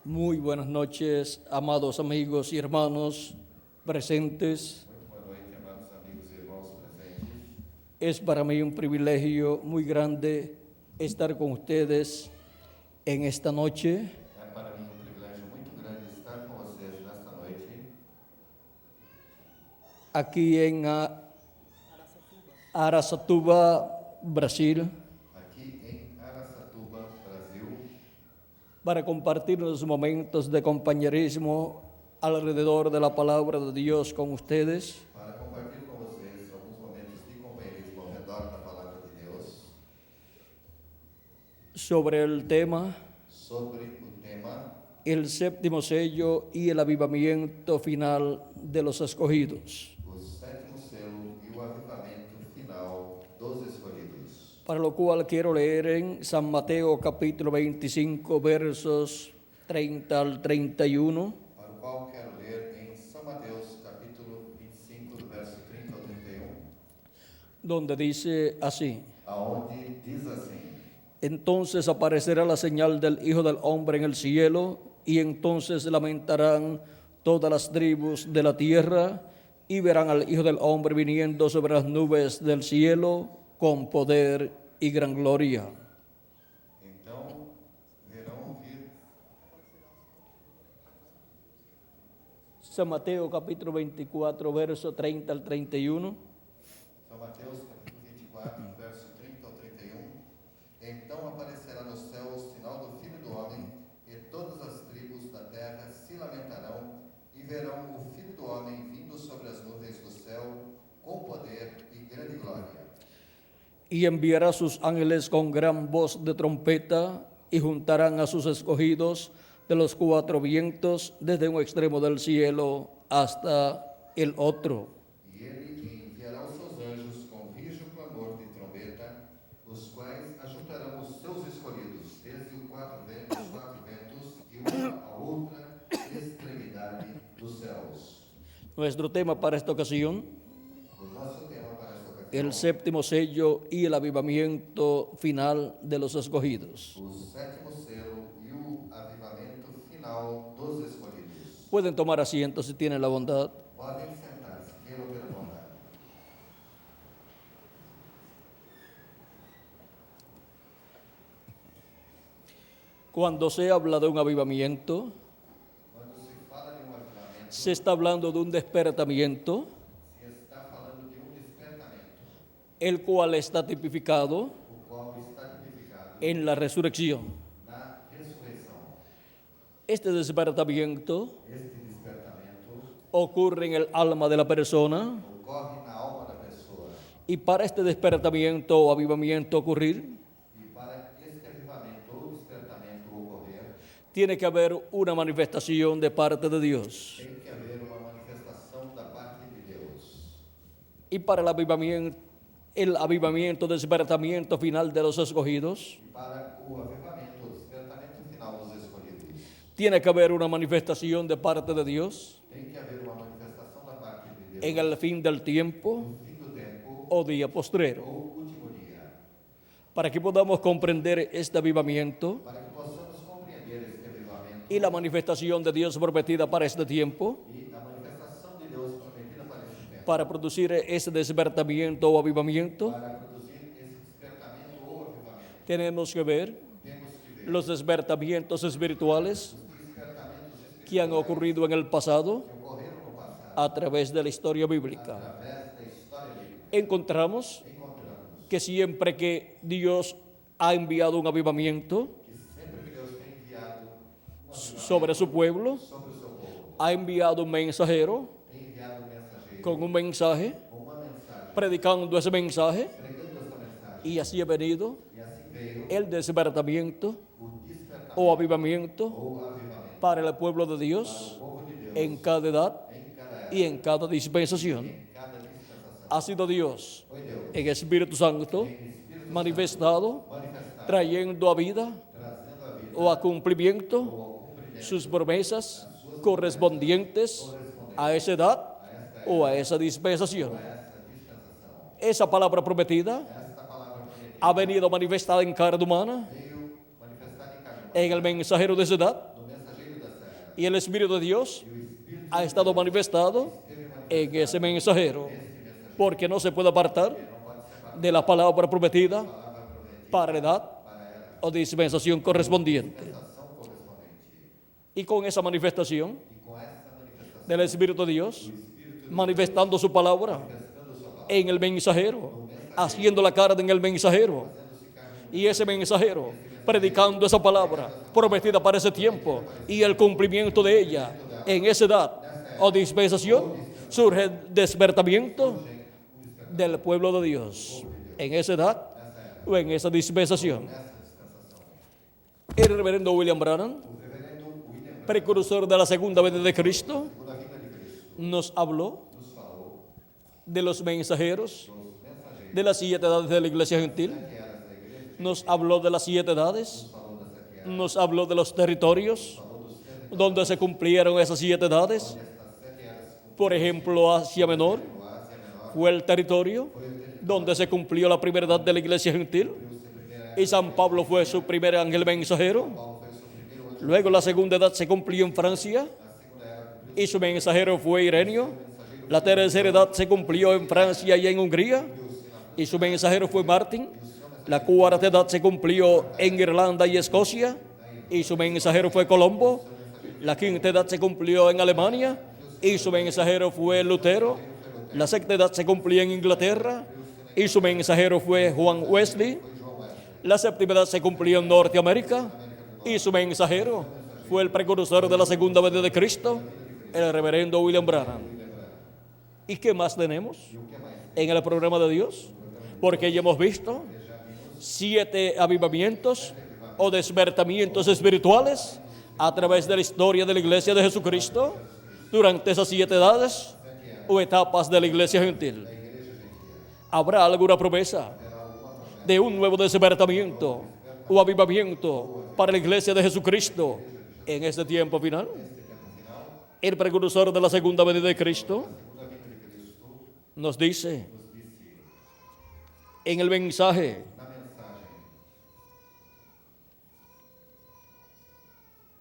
Muy buenas noches, amados amigos y hermanos presentes. Muito boa noite, amados amigos e irmãos presentes. Es para mí un privilegio muy grande estar con ustedes en esta noche. É para mim um privilégio muito grande estar com vocês nesta noite, Aquí en Araçatuba, Brasil, aqui em Araçatuba, Brasil, para compartir los momentos de compañerismo alrededor de la palabra de Dios con ustedes. para compartilhar com vocês alguns momentos de companheirismo ao redor da Palavra de Deus, Sobre el tema, sobre o tema el séptimo sello y el avivamiento final de los escogidos. O Sétimo Selo e o Avivamento Final dos Escolhidos. Para lo cual quiero leer en San Mateo capítulo 25 versos 30 al 31, Para o qual quero ler em São Mateus, capítulo 25, do verso 30 ao 31, donde dice así: aonde diz assim: entonces aparecerá la señal del Hijo del Hombre en el cielo, y entonces lamentarán todas las tribus de la tierra, y verán al Hijo del Hombre viniendo sobre las nubes del cielo con poder y gran gloria. Então verão vir. San Mateo capítulo 24 verso 30 al 31. São Mateus, capítulo 24, verso 30 ao 31. Então aparecerá no céu o sinal do Filho do Homem, e todas as tribos da terra se lamentarão, e verão o Filho do Homem vindo sobre as nuvens do céu, com poder e grande glória. Y enviará sus ángeles con gran voz de trompeta, y juntarán a sus escogidos de los cuatro vientos, desde un extremo del cielo hasta el otro. E ele enviará os seus anjos com rijo clamor de trombeta, os quais ajuntarão os seus escolhidos, desde os quatro ventos, de uma a outra extremidade dos céus. Nuestro tema para esta ocasión, O nosso tema para esta ocasião, el séptimo sello y el avivamiento final de los escogidos. o sétimo selo e o avivamento final dos escolhidos. Pueden tomar asiento si tienen la bondad. Podem sentar-se, queiram ter vontade. Cuando se habla de un avivamiento, Quando se fala de avivamento, se está hablando de un despertamiento, se está falando de despertamento, el cual está tipificado o qual está tipificado en la resurrección. na ressurreição. Este despertamiento Este despertamento ocurre en el alma de la persona, ocorre na alma da pessoa. y para este despertamiento o avivamiento ocurrir, E para este avivamento ou despertamento ocorrer, tiene que haber una manifestación de parte de Dios. tem que haver uma manifestação da parte de Deus. Y para el avivamiento, despertamiento final de los escogidos, E para o avivamento, o despertamento final dos escolhidos, tiene que haber una manifestación de parte de Dios tem que haver uma manifestação da parte de Deus en el fin del tiempo no fim do tempo o día postrero. ou último dia. Para que podamos comprender este avivamiento Para que possamos compreender este avivamento y la manifestación de Dios prometida para este tiempo, e a manifestação de Deus prometida para este tempo, para producir ese despertamiento o avivamiento, para produzir esse despertamento ou avivamento, tenemos que ver temos que ver los despertamientos espirituales os despertamentos que han ocurrido en el pasado que ocorreram no passado a través de la historia bíblica. através da história bíblica. Encontramos Encontramos que siempre que Dios ha enviado un avivamiento que sempre que Deus tem enviado sobre su pueblo, sobre o seu povo, ha enviado un mensajero tem enviado um mensageiro con un mensaje, com uma mensagem, predicando ese mensaje, pregando esta mensagem. y así ha venido E assim veio el despertamiento o despertamento o avivamiento ou avivamento para el pueblo de para Dios o povo de Deus en cada edad em cada época, y en cada dispensación. em cada dispensação. Ha sido Dios Foi Deus en Espíritu Santo em Espírito manifestado, manifestado, trayendo a vida trazendo a vida o a cumplimiento ou ao cumprimento sus promesas correspondientes a esa edad o a esa dispensación. essa dispensação. Esa palabra prometida Esta palavra prometida ha venido manifestada en carne humana veio manifestada em carne, en el mensajero de esa edad no mensageiro da Y el Espíritu de Dios ha estado manifestado en ese mensajero, porque no se puede apartar de la palabra prometida para la edad o dispensación correspondiente. Y con esa manifestación del Espíritu de Dios, manifestando su palabra en el mensajero, haciendo la carne en el mensajero, y ese mensajero predicando esa palabra prometida para ese tiempo y el cumplimiento de ella en esa edad o dispensación, surge el despertamiento del pueblo de Dios en esa edad o en esa dispensación. El reverendo William Branham, precursor de la segunda venida de Cristo, nos habló de los mensajeros de las 7 edades de la iglesia gentil, nos habló de las 7 edades, nos habló de los territorios donde se cumplieron esas 7 edades. Por ejemplo, Asia Menor fue el territorio donde se cumplió la primera edad de la iglesia gentil, y San Pablo fue su primer ángel mensajero. Luego la segunda edad se cumplió en Francia y su mensajero fue Ireneo. La tercera edad se cumplió en Francia y en Hungría y su mensajero fue Martín. La cuarta edad se cumplió en Irlanda y Escocia y su mensajero fue Colombo. La quinta edad se cumplió en Alemania y su mensajero fue Lutero. La sexta edad se cumplió en Inglaterra y su mensajero fue Juan Wesley. La séptima edad se cumplió en Norteamérica y su mensajero fue el precursor de la segunda venida de Cristo, el reverendo William Branham. ¿Y qué más tenemos en el programa de Dios? Porque ya hemos visto 7 avivamientos o despertamientos espirituales a través de la historia de la iglesia de Jesucristo durante esas 7 edades o etapas de la iglesia gentil. ¿Habrá alguna promesa de un nuevo despertamiento o avivamiento para la iglesia de Jesucristo en este tiempo final? El precursor de la segunda venida de Cristo nos dice en el mensaje: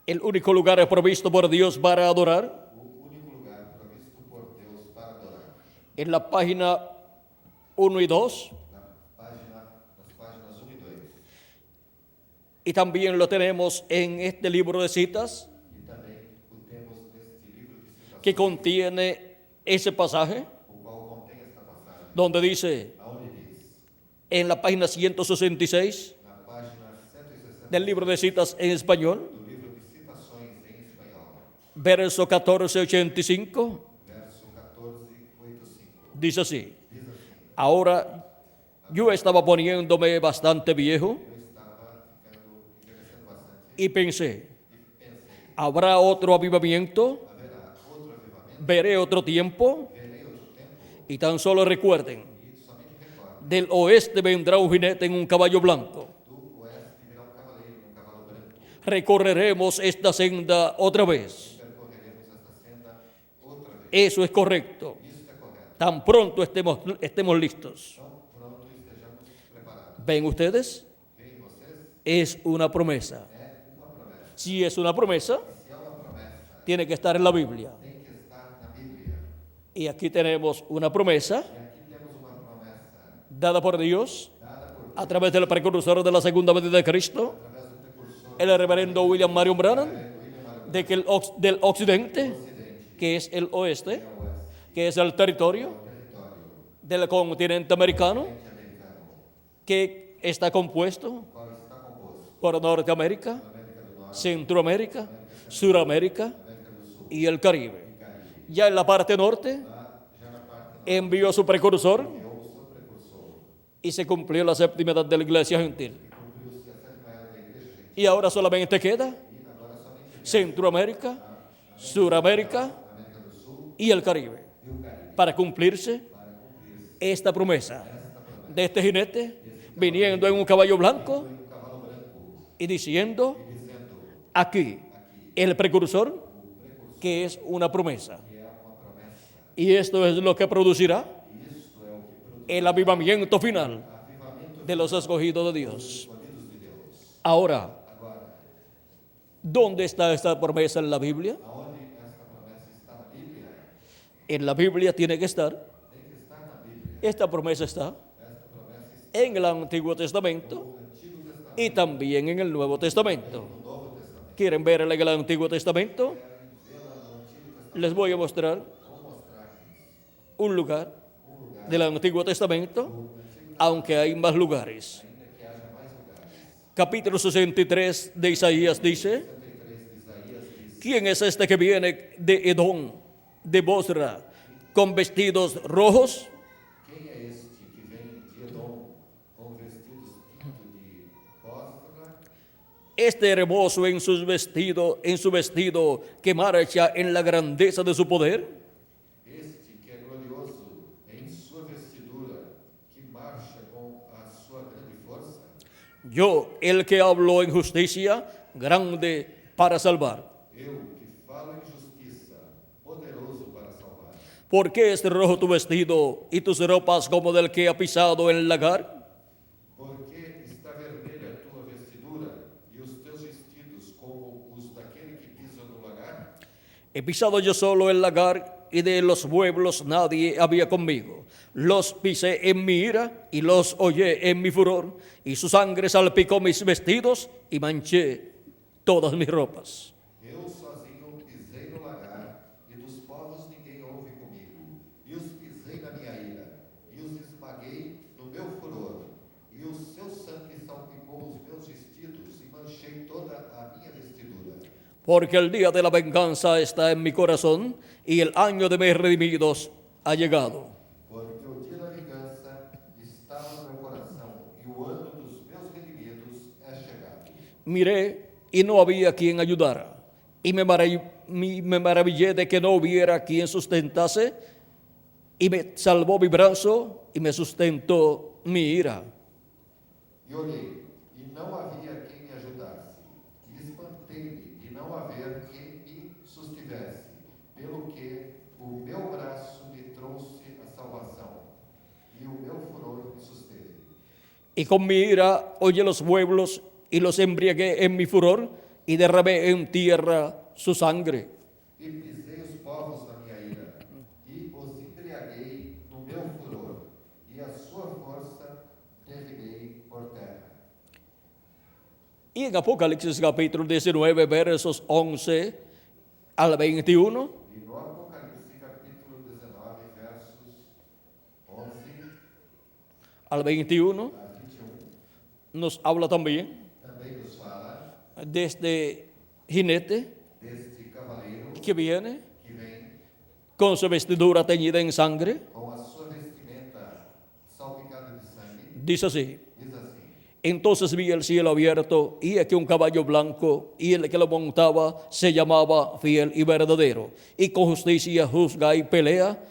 el único lugar provisto por Dios para adorar, en la página 1 y 2, y también lo tenemos en este libro de citas que contiene ese pasaje, donde dice en la página 166 del libro de citas en español, verso 1485, dice así: ahora yo estaba poniéndome bastante viejo y pensé, ¿habrá otro avivamiento? ¿Veré otro tiempo? Y tan solo recuerden, del oeste vendrá un jinete en un caballo blanco. Recorreremos esta senda otra vez. Eso es correcto. Tan pronto estemos listos. ¿Ven ustedes? Es una promesa. Si es una promesa, tiene que estar en la Biblia. Y aquí tenemos una promesa dada por Dios a través del precursor de la segunda venida de Cristo, el reverendo William Marion Branham, de que del occidente, que es el oeste, que es el territorio del continente americano, que está compuesto por Norteamérica, Centroamérica, Suramérica y el Caribe. Ya en la parte norte envió a su precursor y se cumplió la séptima edad de la iglesia gentil. Y ahora solamente queda Centroamérica, Suramérica y el Caribe para cumplirse esta promesa de este jinete viniendo en un caballo blanco y diciendo aquí el precursor, que es una promesa. Y esto es lo que producirá el avivamiento final de los escogidos de Dios. Ahora, ¿Dónde está esta promesa en la Biblia? Aonde esta promessa está na Bíblia? En la Biblia tiene que estar. Tem que estar na Bíblia. Esta promesa está Esta promessa está en el Antiguo Testamento no Antigo Testamento y también en el Nuevo Testamento. e no Novo Testamento. ¿Quieren verla en el Antiguo Testamento? Querem vê-la no Antigo Testamento? Les voy a mostrar Vou mostrar-lhes un lugar lugar del Antiguo Testamento, aunque hay más lugares. ainda que haja mais lugares. Capítulo 63 de Isaías dice: 63 de Isaías diz: ¿quién es este que viene de Edom, de Bosra, con vestidos rojos? Quem é este que vem de Edom com vestidos tinto de Bosra? Este hermoso en su vestido que marcha en la grandeza de su poder. Este que é glorioso em sua vestidura, que marcha com a sua grande força. Yo, el que hablo en justicia, grande para salvar. Eu que falo em justiça, poderoso para salvar. ¿Por qué es rojo tu vestido y tus ropas como del que ha pisado el lagar? Porque está vermelha a tua vestidura e os teus vestidos como os daquele que pisa no lagar? He pisado yo solo el lagar y de los pueblos nadie había conmigo. Los pisé en mi ira y los hollé en mi furor, y su sangre salpicó mis vestidos y manché todas mis ropas. Eu sozinho pisei no lagar, e dos povos ninguém houve comigo. E os pisei na minha ira, e os esmaguei no meu furor. E o seu sangue salpicou os meus vestidos, e manchei toda a minha vestidura. Porque el día de la venganza está en mi corazón y el año de mis redimidos ha llegado. Porque o dia da vingança estava no meu coração, e o ano dos meus redimidos é chegado. Miré y no había quien ayudara, y me maravillé de que no hubiera quien sustentase, y me salvó mi brazo y me sustentó mi ira. E olhei, e não havia quem me ajudasse. E espantei-me de não haver quem me sustivesse, pelo que o meu braço me trouxe a salvação, e o meu furor me susteve. Y con mi ira hollé los pueblos y los embriagué en mi furor y derramé en tierra su sangre. E pisei os povos na minha ira, e os embriaguei no meu furor, e a sua força derribei por terra. Y en Apocalipsis capítulo 19, versos 11 al 21, E no Apocalipse capítulo 19, versos 11 al 21, a 21, nos habla también também nos fala de este jinete deste cavaleiro que viene que vem con su vestidura teñida en sangre. com a sua vestimenta salpicada de sangue. Dice así: Diz assim: entonces vi el cielo abierto y aquí un caballo blanco, y el que lo montaba se llamaba Fiel y Verdadero, y con justicia juzga y pelea,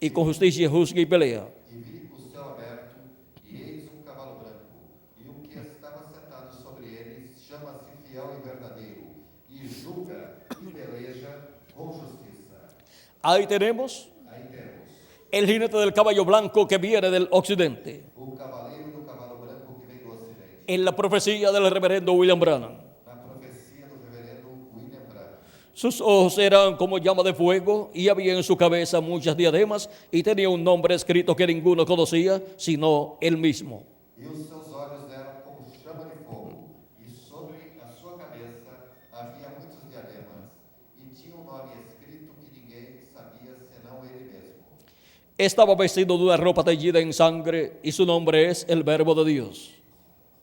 y con justicia juzga y pelea. E vi o céu aberto, e eis um cavalo branco, e o que estava sentado sobre ele chama-se Fiel e Verdadeiro, e julga e peleja com justiça. Ahí tenemos Aí temos el jinete del caballo blanco que viene del occidente, o cavaleiro do cavalo branco que vem do ocidente. en la profecía del reverendo William Branham. Na profecia do reverendo William Branham. Sus ojos eran como llama de fuego y había en su cabeza muchas diademas y tenía un nombre escrito que ninguno conocía sino él mismo. E os seus olhos eram como chama de fogo, e sobre a sua cabeça havia muitos diademas, e tinha um nome escrito que ninguém sabia senão ele mesmo. Estaba vestido de una ropa teñida en sangre y su nombre es el Verbo de Dios.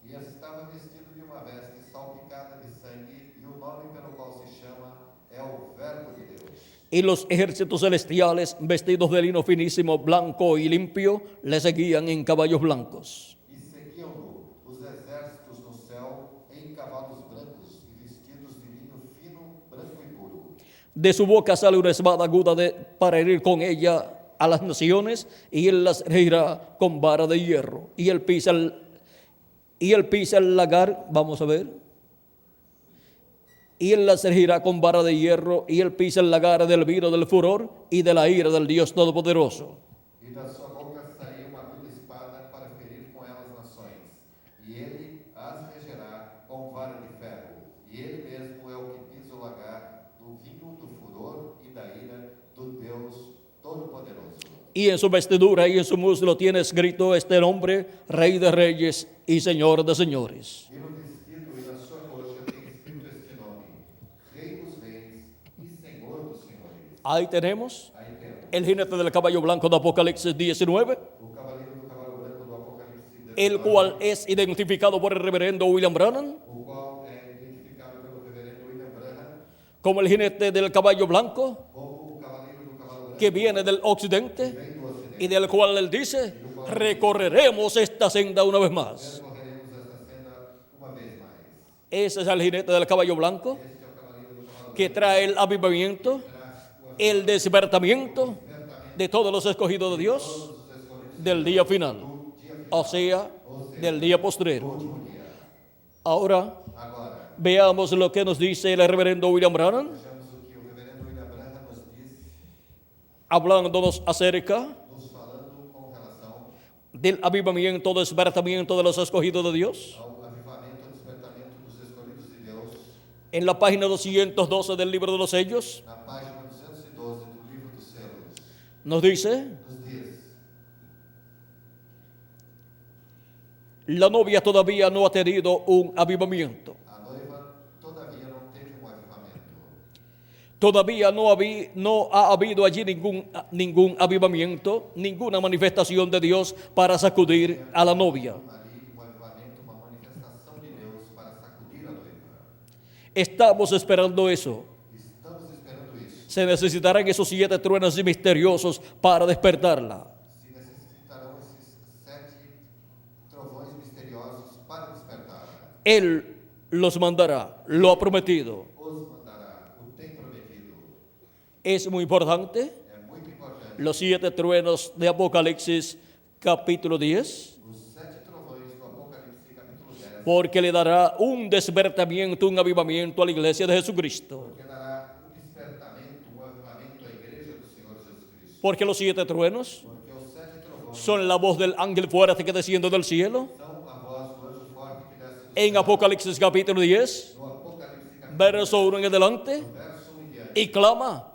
E estava vestido de uma veste salpicada de sangue, e o nome pelo qual se chama é o Verbo de Deus. Y los ejércitos celestiales, vestidos de lino finísimo, blanco y limpio, le seguían en caballos blancos. E seguiam-no os exércitos no céu em cavalos brancos e vestidos de linho fino, branco e puro. De su boca sale una espada aguda para herir con ella a las naciones, y él las regirá con vara de hierro. Y él pisa el lagar, vamos a ver. Y él las regirá con vara de hierro, y él pisa el lagar del vino del furor y de la ira del Dios Todopoderoso. E da sua boca saía uma aguda espada para ferir com ela as nações, e ele as regerá com vara de ferro, e ele y en su vestidura y en su muslo tiene escrito este nombre, Rey de Reyes y Señor de Señores. E no vestido e na sua coxa tem escrito este nome: Rei dos Reis e Senhor dos Senhores. Ahí tenemos Aí temos el jinete del caballo blanco de Apocalipsis 19, o cavaleiro do cavalo branco do Apocalipse 19, el cual es identificado por el reverendo William Branham o qual é identificado pelo reverendo William Branham como el jinete del caballo blanco como o cavaleiro do cavalo branco que viene del occidente vem do Ocidente. y del cual él dice, recorreremos esta senda una vez más. Percorreremos esta senda uma vez mais. Ese es el jinete del caballo blanco Este é o cavaleiro do cavalo que trae el avivamiento, el despertamiento de todos los escogidos de Dios del día final, o sea, del día postrero. Ahora Agora, veamos lo que nos dice el reverendo William Branham, vejamos o que o reverendo William Branham nos diz, hablándonos acerca nos falando com relação del avivamiento, despertamiento de los escogidos de Dios. ao avivamento, ao despertamento dos escolhidos de Deus, En la página 212 del libro de los sellos, na página 212 do livro dos selos, nos dice, nos diz: la novia todavía no ha tenido un avivamiento. a noiva todavía não teve um avivamento. Todavía no ha habido allí ningún avivamiento, ninguna manifestación de Dios para sacudir a la novia. Ali um avivamento, uma manifestação de Deus para sacudir a noiva. Estamos esperando eso. Estamos esperando isso. Se necesitarán esos 7 truenos misteriosos para despertarla. Se necessitarão esses 7 trovões misteriosos para despertar. Él los mandará, lo ha prometido. Os mandará, o tem prometido. Es muy importante. É muito importante. Los 7 truenos de Apocalipsis capítulo 10, Os 7 trovões do Apocalipse, capítulo 10, porque le dará un despertamiento, un avivamiento a la iglesia de Jesucristo. que dará um despertamento, um avivamento à igreja do Senhor Jesus Cristo. Porque los 7 truenos Porque os 7 trovões son la voz del ángel fuerte que desciende del cielo. são a voz do anjo forte que desce do En céu. Apocalipsis capítulo 10, No Apocalipse, capítulo verso 1 en adelante, verso 1 em diante, y clama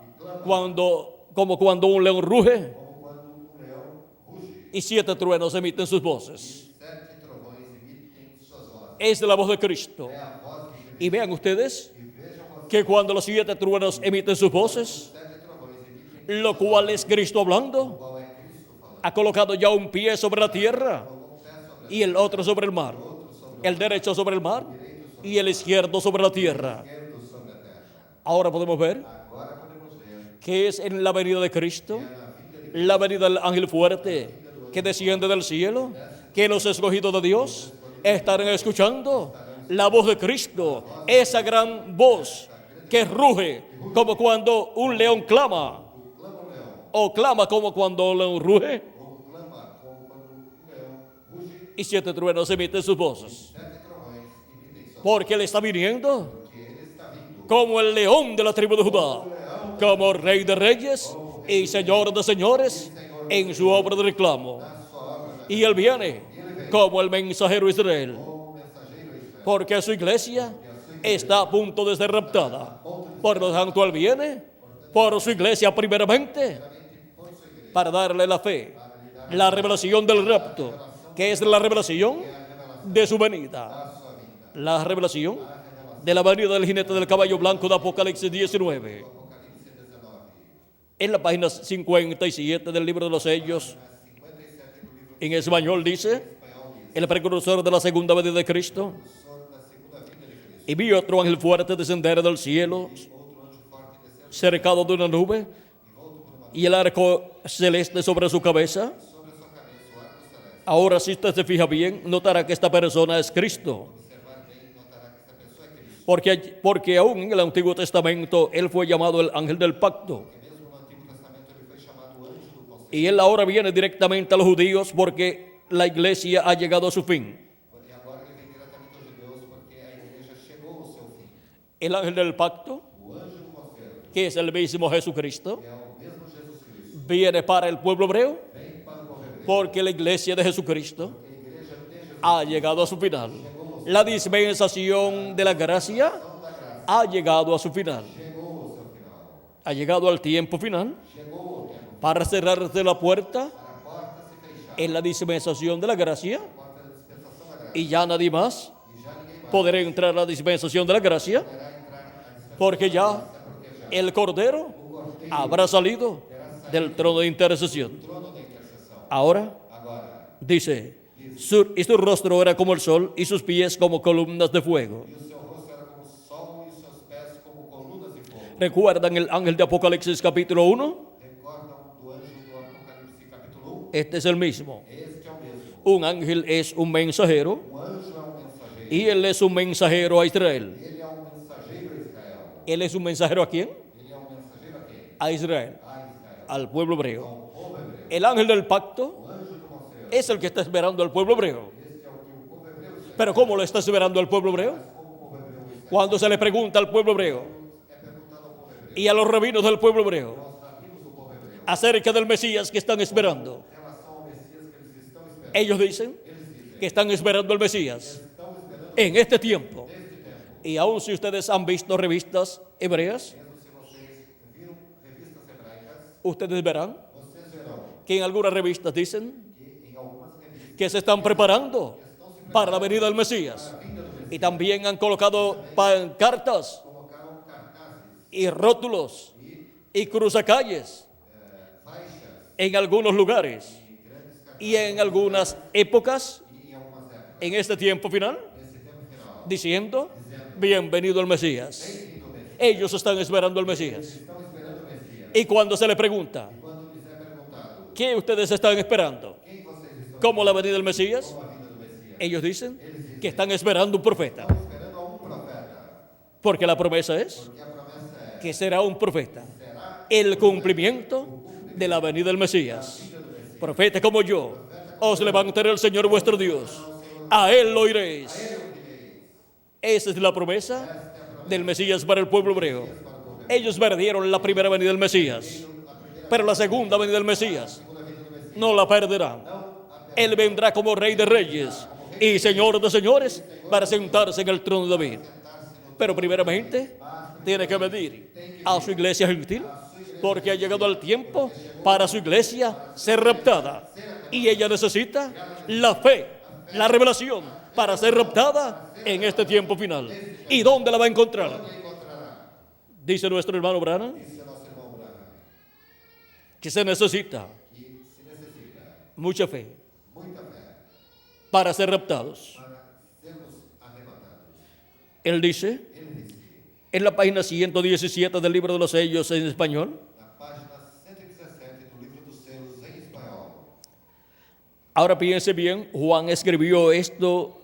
como cuando un león ruge como quando um leão ruge, y 7 truenos emiten sus voces. 7 trovões emitem suas vozes. Es la voz de Cristo. É a voz de Cristo. Y vean ustedes E vejam vocês, que cuando los 7 truenos emiten sus voces, 7 trovões emitem, lo cual es Cristo hablando, qual é Cristo falando. ha colocado ya un pie sobre la tierra Colocou um pé sobre y el otro sobre el mar, el derecho sobre el mar y el izquierdo sobre la tierra. o esquerdo sobre a terra. Ahora podemos ver Agora podemos ver que es en la venida de Cristo, la venida del ángel fuerte que desciende del cielo, que los escogidos de Dios estarán escuchando la voz de Cristo, esa gran voz que ruge como cuando un león clama, o clama como cuando un león ruge, ou clama como quando um leão ruge, y 7 truenos emiten sus voces, 7 trovões emitem suas porque Él está viniendo porque ele está vindo como el león de la tribu de Judá, como Rey de Reyes y Señor de Señores en su obra de reclamo. Y Él viene como el mensajero de Israel, como mensageiro Israel. porque su iglesia está a punto de ser raptada. Por lo tanto, Él viene por su iglesia primeramente para darle la fe, la revelación del rapto, que es la revelación de su venida, la revelación de la venida del jinete del caballo blanco de Apocalipsis 19. Apocalipse 19. En la página 57 del libro de los sellos, 57 do livro en español dice, espanhol diz: el precursor de la segunda venida de Cristo, "Sou da segunda vinda de Cristo. y vi otro ángel fuerte descender del cielo, Outro anjo forte desceu cercado de una nube, y el arco celeste sobre su cabeza. sobre sua cabeça o arco celeste. Ahora, si usted se fija bien, notará que esta persona es Cristo, Observar bem, notará que esta pessoa é Cristo. porque aún en el Antiguo Testamento él fue llamado el ángel del pacto, Porque mesmo no Antigo Testamento ele foi chamado anjo do conselho. y él ahora viene directamente a los judíos porque la iglesia ha llegado a su fin. E agora ele vem diretamente aos judeus porque a igreja chegou ao seu fim. El ángel del pacto, O anjo do conselho, que es el mismo Jesucristo, que é o mesmo Jesus Cristo, viene para el pueblo hebreo vem para o povo hebreu. porque la iglesia de Jesucristo A igreja de Jesus ha llegado a su final. La dispensación de la gracia ha llegado a su final. chegou ao seu final. Ha llegado al tiempo final Chegou ao tempo para cerrarse la puerta para a porta se fechar, en la dispensación de la gracia, a porta da dispensação da graça, y ya nadie más e já ninguém mais podrá entrar a la dispensación de la gracia, poderá entrar na dispensação porque da ya graça, porque já el Cordero o Cordeiro habrá salido del trono de intercesión. trono da intercessão. Ahora Agora, dice, y su rostro era como el sol y sus pies como columnas de fuego. e o seu rosto era como o sol e os seus pés como colunas de fogo. ¿Recuerdan el ángel de Apocalipsis capítulo 1? Recordam do anjo do Apocalipse capítulo 1? Este es el mismo. Este é o mesmo. Un ángel es un mensajero Anjo é mensageiro. y él es un mensajero a Israel. Ele é mensageiro a Israel. ¿Él es un mensajero a quién? Ele é mensageiro a quem? A Israel, A Israel. al pueblo hebreo. Ao povo hebreu. El ángel del pacto O anjo do conselho. es el que está esperando al pueblo hebreo. Este é o que o povo hebreu espera. Pero ¿cómo lo está esperando al pueblo hebreo? Como o povo hebreu espera. Cuando se le pregunta al pueblo hebreo É perguntado ao povo hebreu. y a los rabinos del pueblo hebreo Aos rabinos do povo hebreu. acerca del Mesías que están esperando, Em relação ao Messias que eles estão esperando. ellos dicen que están esperando al Mesías Estão esperando en este tiempo. este tempo. Y aun si ustedes han visto revistas hebreas, Mesmo se vocês viram revistas hebraicas, ustedes verán vocês verão que en algunas revistas dicen que em algumas revistas que se están preparando para la venida del Mesías. Y también han colocado pancartas colocaram cartazes y rótulos y cruzacalles faixas en algunos lugares y en algunas épocas e em algumas épocas. en este tiempo final Nesse tempo final, diciendo bienvenido el Mesías. bem-vindo o Messias. Ellos están esperando al Mesías. Estão esperando o Messias. Y cuando se le pregunta, Quando lhes é perguntado ¿qué ustedes están esperando? quem vocês estão ¿Cómo la venida del Mesías? com a vinda do Messias, Ellos dicen que están esperando un profeta, estão esperando a profeta, porque la promesa es porque a promessa é que será un profeta, será el cumplimiento de la venida del Mesías. Profeta como yo, os levantaré el Señor vuestro Dios, a Él lo oiréis. Esa es la promesa del Mesías para el pueblo hebreo. Ellos perdieron la primera venida del Mesías, pero la segunda venida del Mesías no la perderán. Él vendrá como Rey de Reyes y Señor de Señores para sentarse en el trono de David. Pero primeramente tiene que venir a su iglesia gentil, porque ha llegado el tiempo para su iglesia ser raptada. Y ella necesita la fe, la revelación para ser raptada en este tiempo final. ¿Y dónde la va a encontrar? Dice nuestro hermano Branham Esse é nosso irmão Branham, que se necesita que se necessita mucha fe muita fé para ser raptados. para sermos arrebatados. Él dice Ele disse, en la página 117 del libro de los sellos en español, na página 117 do livro dos selos em espanhol. ahora piense bien, Juan escribió esto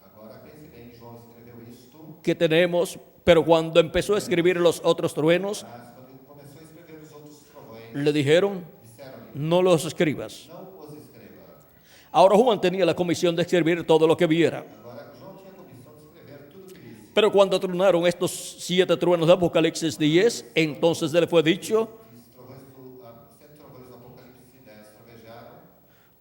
Agora pense bem, João escreveu isto, que tenemos, pero cuando empezó a escribir los otros truenos, mas quando começou a escrever os outros trovões, le dijeron, disseram-lhe, no los escribas. não os escreva. Ahora Juan tenía la comisión de escribir todo lo que viera. Agora, João tinha a comissão de escrever tudo o que disse. Pero cuando tronaron estos 7 truenos de Apocalipsis 10, entonces le fue dicho, Os trovões do, 7 trovões do Apocalipse 10 trovejaram,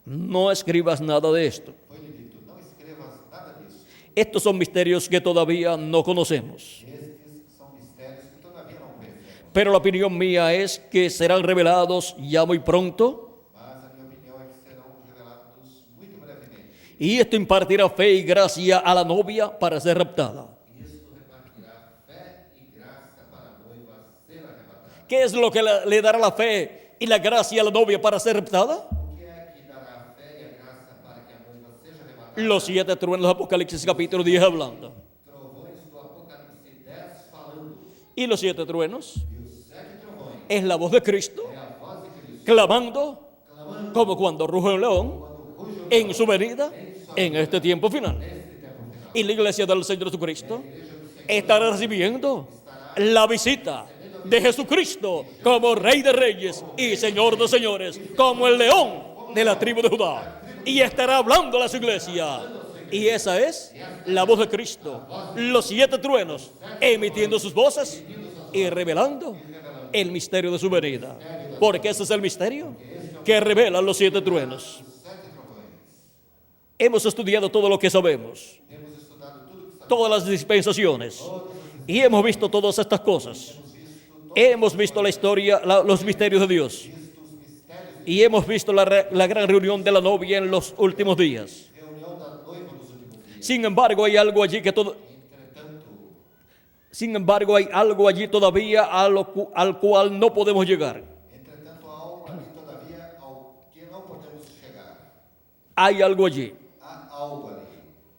no escribas nada de esto. foi-lhe dito, não escrevas nada disso. Estos son misterios que todavía no conocemos. Estes são mistérios que todavia não conhecemos. Pero la opinión mía es que serán revelados ya muy pronto, Mas a minha opinião é que serão revelados muito brevemente. y esto impartirá fe y gracia a la novia para ser raptada. Isto repartirá fé e graça para a noiva ser arrebatada. ¿Qué es lo que le dará la fe y la gracia a la novia para ser raptada? O que é que dará a fé e a graça para que a noiva seja arrebatada? Los 7 truenos de Apocalipsis capítulo 10 hablando. Trovões do Apocalipse 10 falando. Y los 7 truenos E os 7 trovões es la voz de Cristo é a voz de Cristo clamando como cuando ruge un león en su venida en este tiempo final. Y la iglesia del Señor Jesucristo estará recibiendo la visita de Jesucristo como Rey de Reyes y Señor de Señores, como el león de la tribu de Judá. Y estará hablando a su iglesia. Y esa es la voz de Cristo. Los 7 truenos emitiendo sus voces y revelando el misterio de su venida. Porque ese es el misterio que revelan los 7 truenos. Hemos estudiado todo lo que sabemos, Temos estudado tudo que sabemos. todas las dispensaciones, y hemos visto todas estas cosas. Hemos visto la historia, los misterios de Dios. Y hemos visto la gran reunión de la novia en los últimos días. reunião da noiva nos últimos dias. Sin embargo, hay algo allí Entretanto, sin embargo, hay algo allí todavía al cual no podemos llegar. há algo ali todavía ao que não podemos chegar. Hay algo allí. Há algo ali.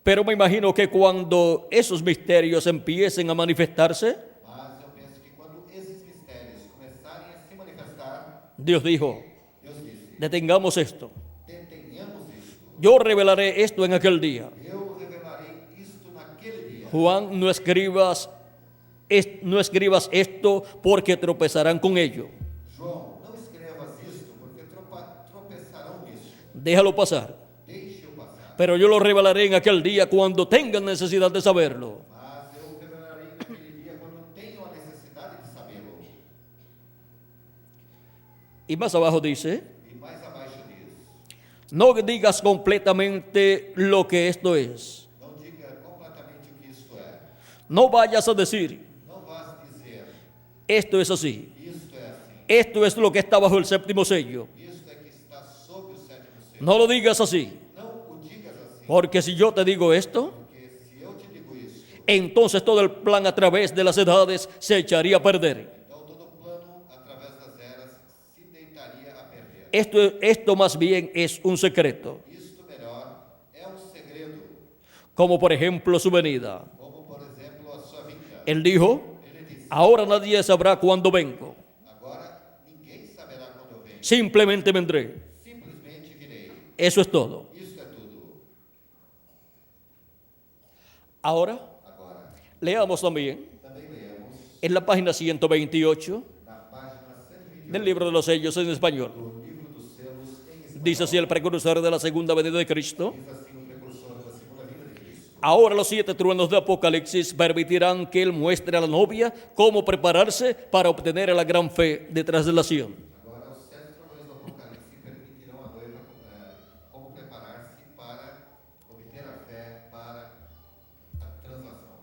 Pero me imagino que cuando esos misterios empiecen a manifestarse, Mas eu penso que quando esses mistérios começarem a se manifestar, Dios dijo, Deus disse: detengamos esto. detenhamos isto. Yo revelaré esto en aquel día. Eu revelarei isto naquele dia. Juan, no escribas esto porque tropezarán con ello. João, não escrevas isto, porque tropeçarão nisso. Déjalo pasar. Deixe-o passar. Pero yo lo revelaré en aquel día cuando tengan necesidad de saberlo. Mas eu revelarei naquele dia quando tenham a necessidade de sabê-lo. Y más abajo dice, E mais abaixo diz: no digas completamente lo que esto es. não diga completamente o que isto é. No vayas a decir, Não vás dizer: esto es así. isto é assim. Esto es lo que está bajo el séptimo sello. Isto é que está sob o sétimo selo. No lo digas así. Não o digas assim. Porque si yo te digo esto, Porque se eu te digo isto, entonces todo el plan a través de las edades se echaría a perder. então todo o plano, através das eras, se deitaria a perder. Esto más bien es un secreto, Isto melhor é um segredo, como por ejemplo su venida. como por exemplo a sua vinda. Él dijo, Ele disse: ahora nadie sabrá cuándo vengo, agora ninguém saberá quando eu venho. simplemente vendré. Simplesmente virei. Eso es todo. Isto é tudo. Ahora, Agora, leamos también também leemos en la página 128 na página 128 del libro de los sellos en español. do livro dos selos em espanhol. Dice así el precursor de la segunda venida de Cristo. Diz assim o precursor da segunda vinda de Cristo. Ahora los 7 truenos de Apocalipsis permitirán que Él muestre a la novia cómo prepararse para obtener la gran fe de traslación. Agora, os 7 trovões do Apocalipse permitirão à noiva como preparar-se para obter a fé para a translação.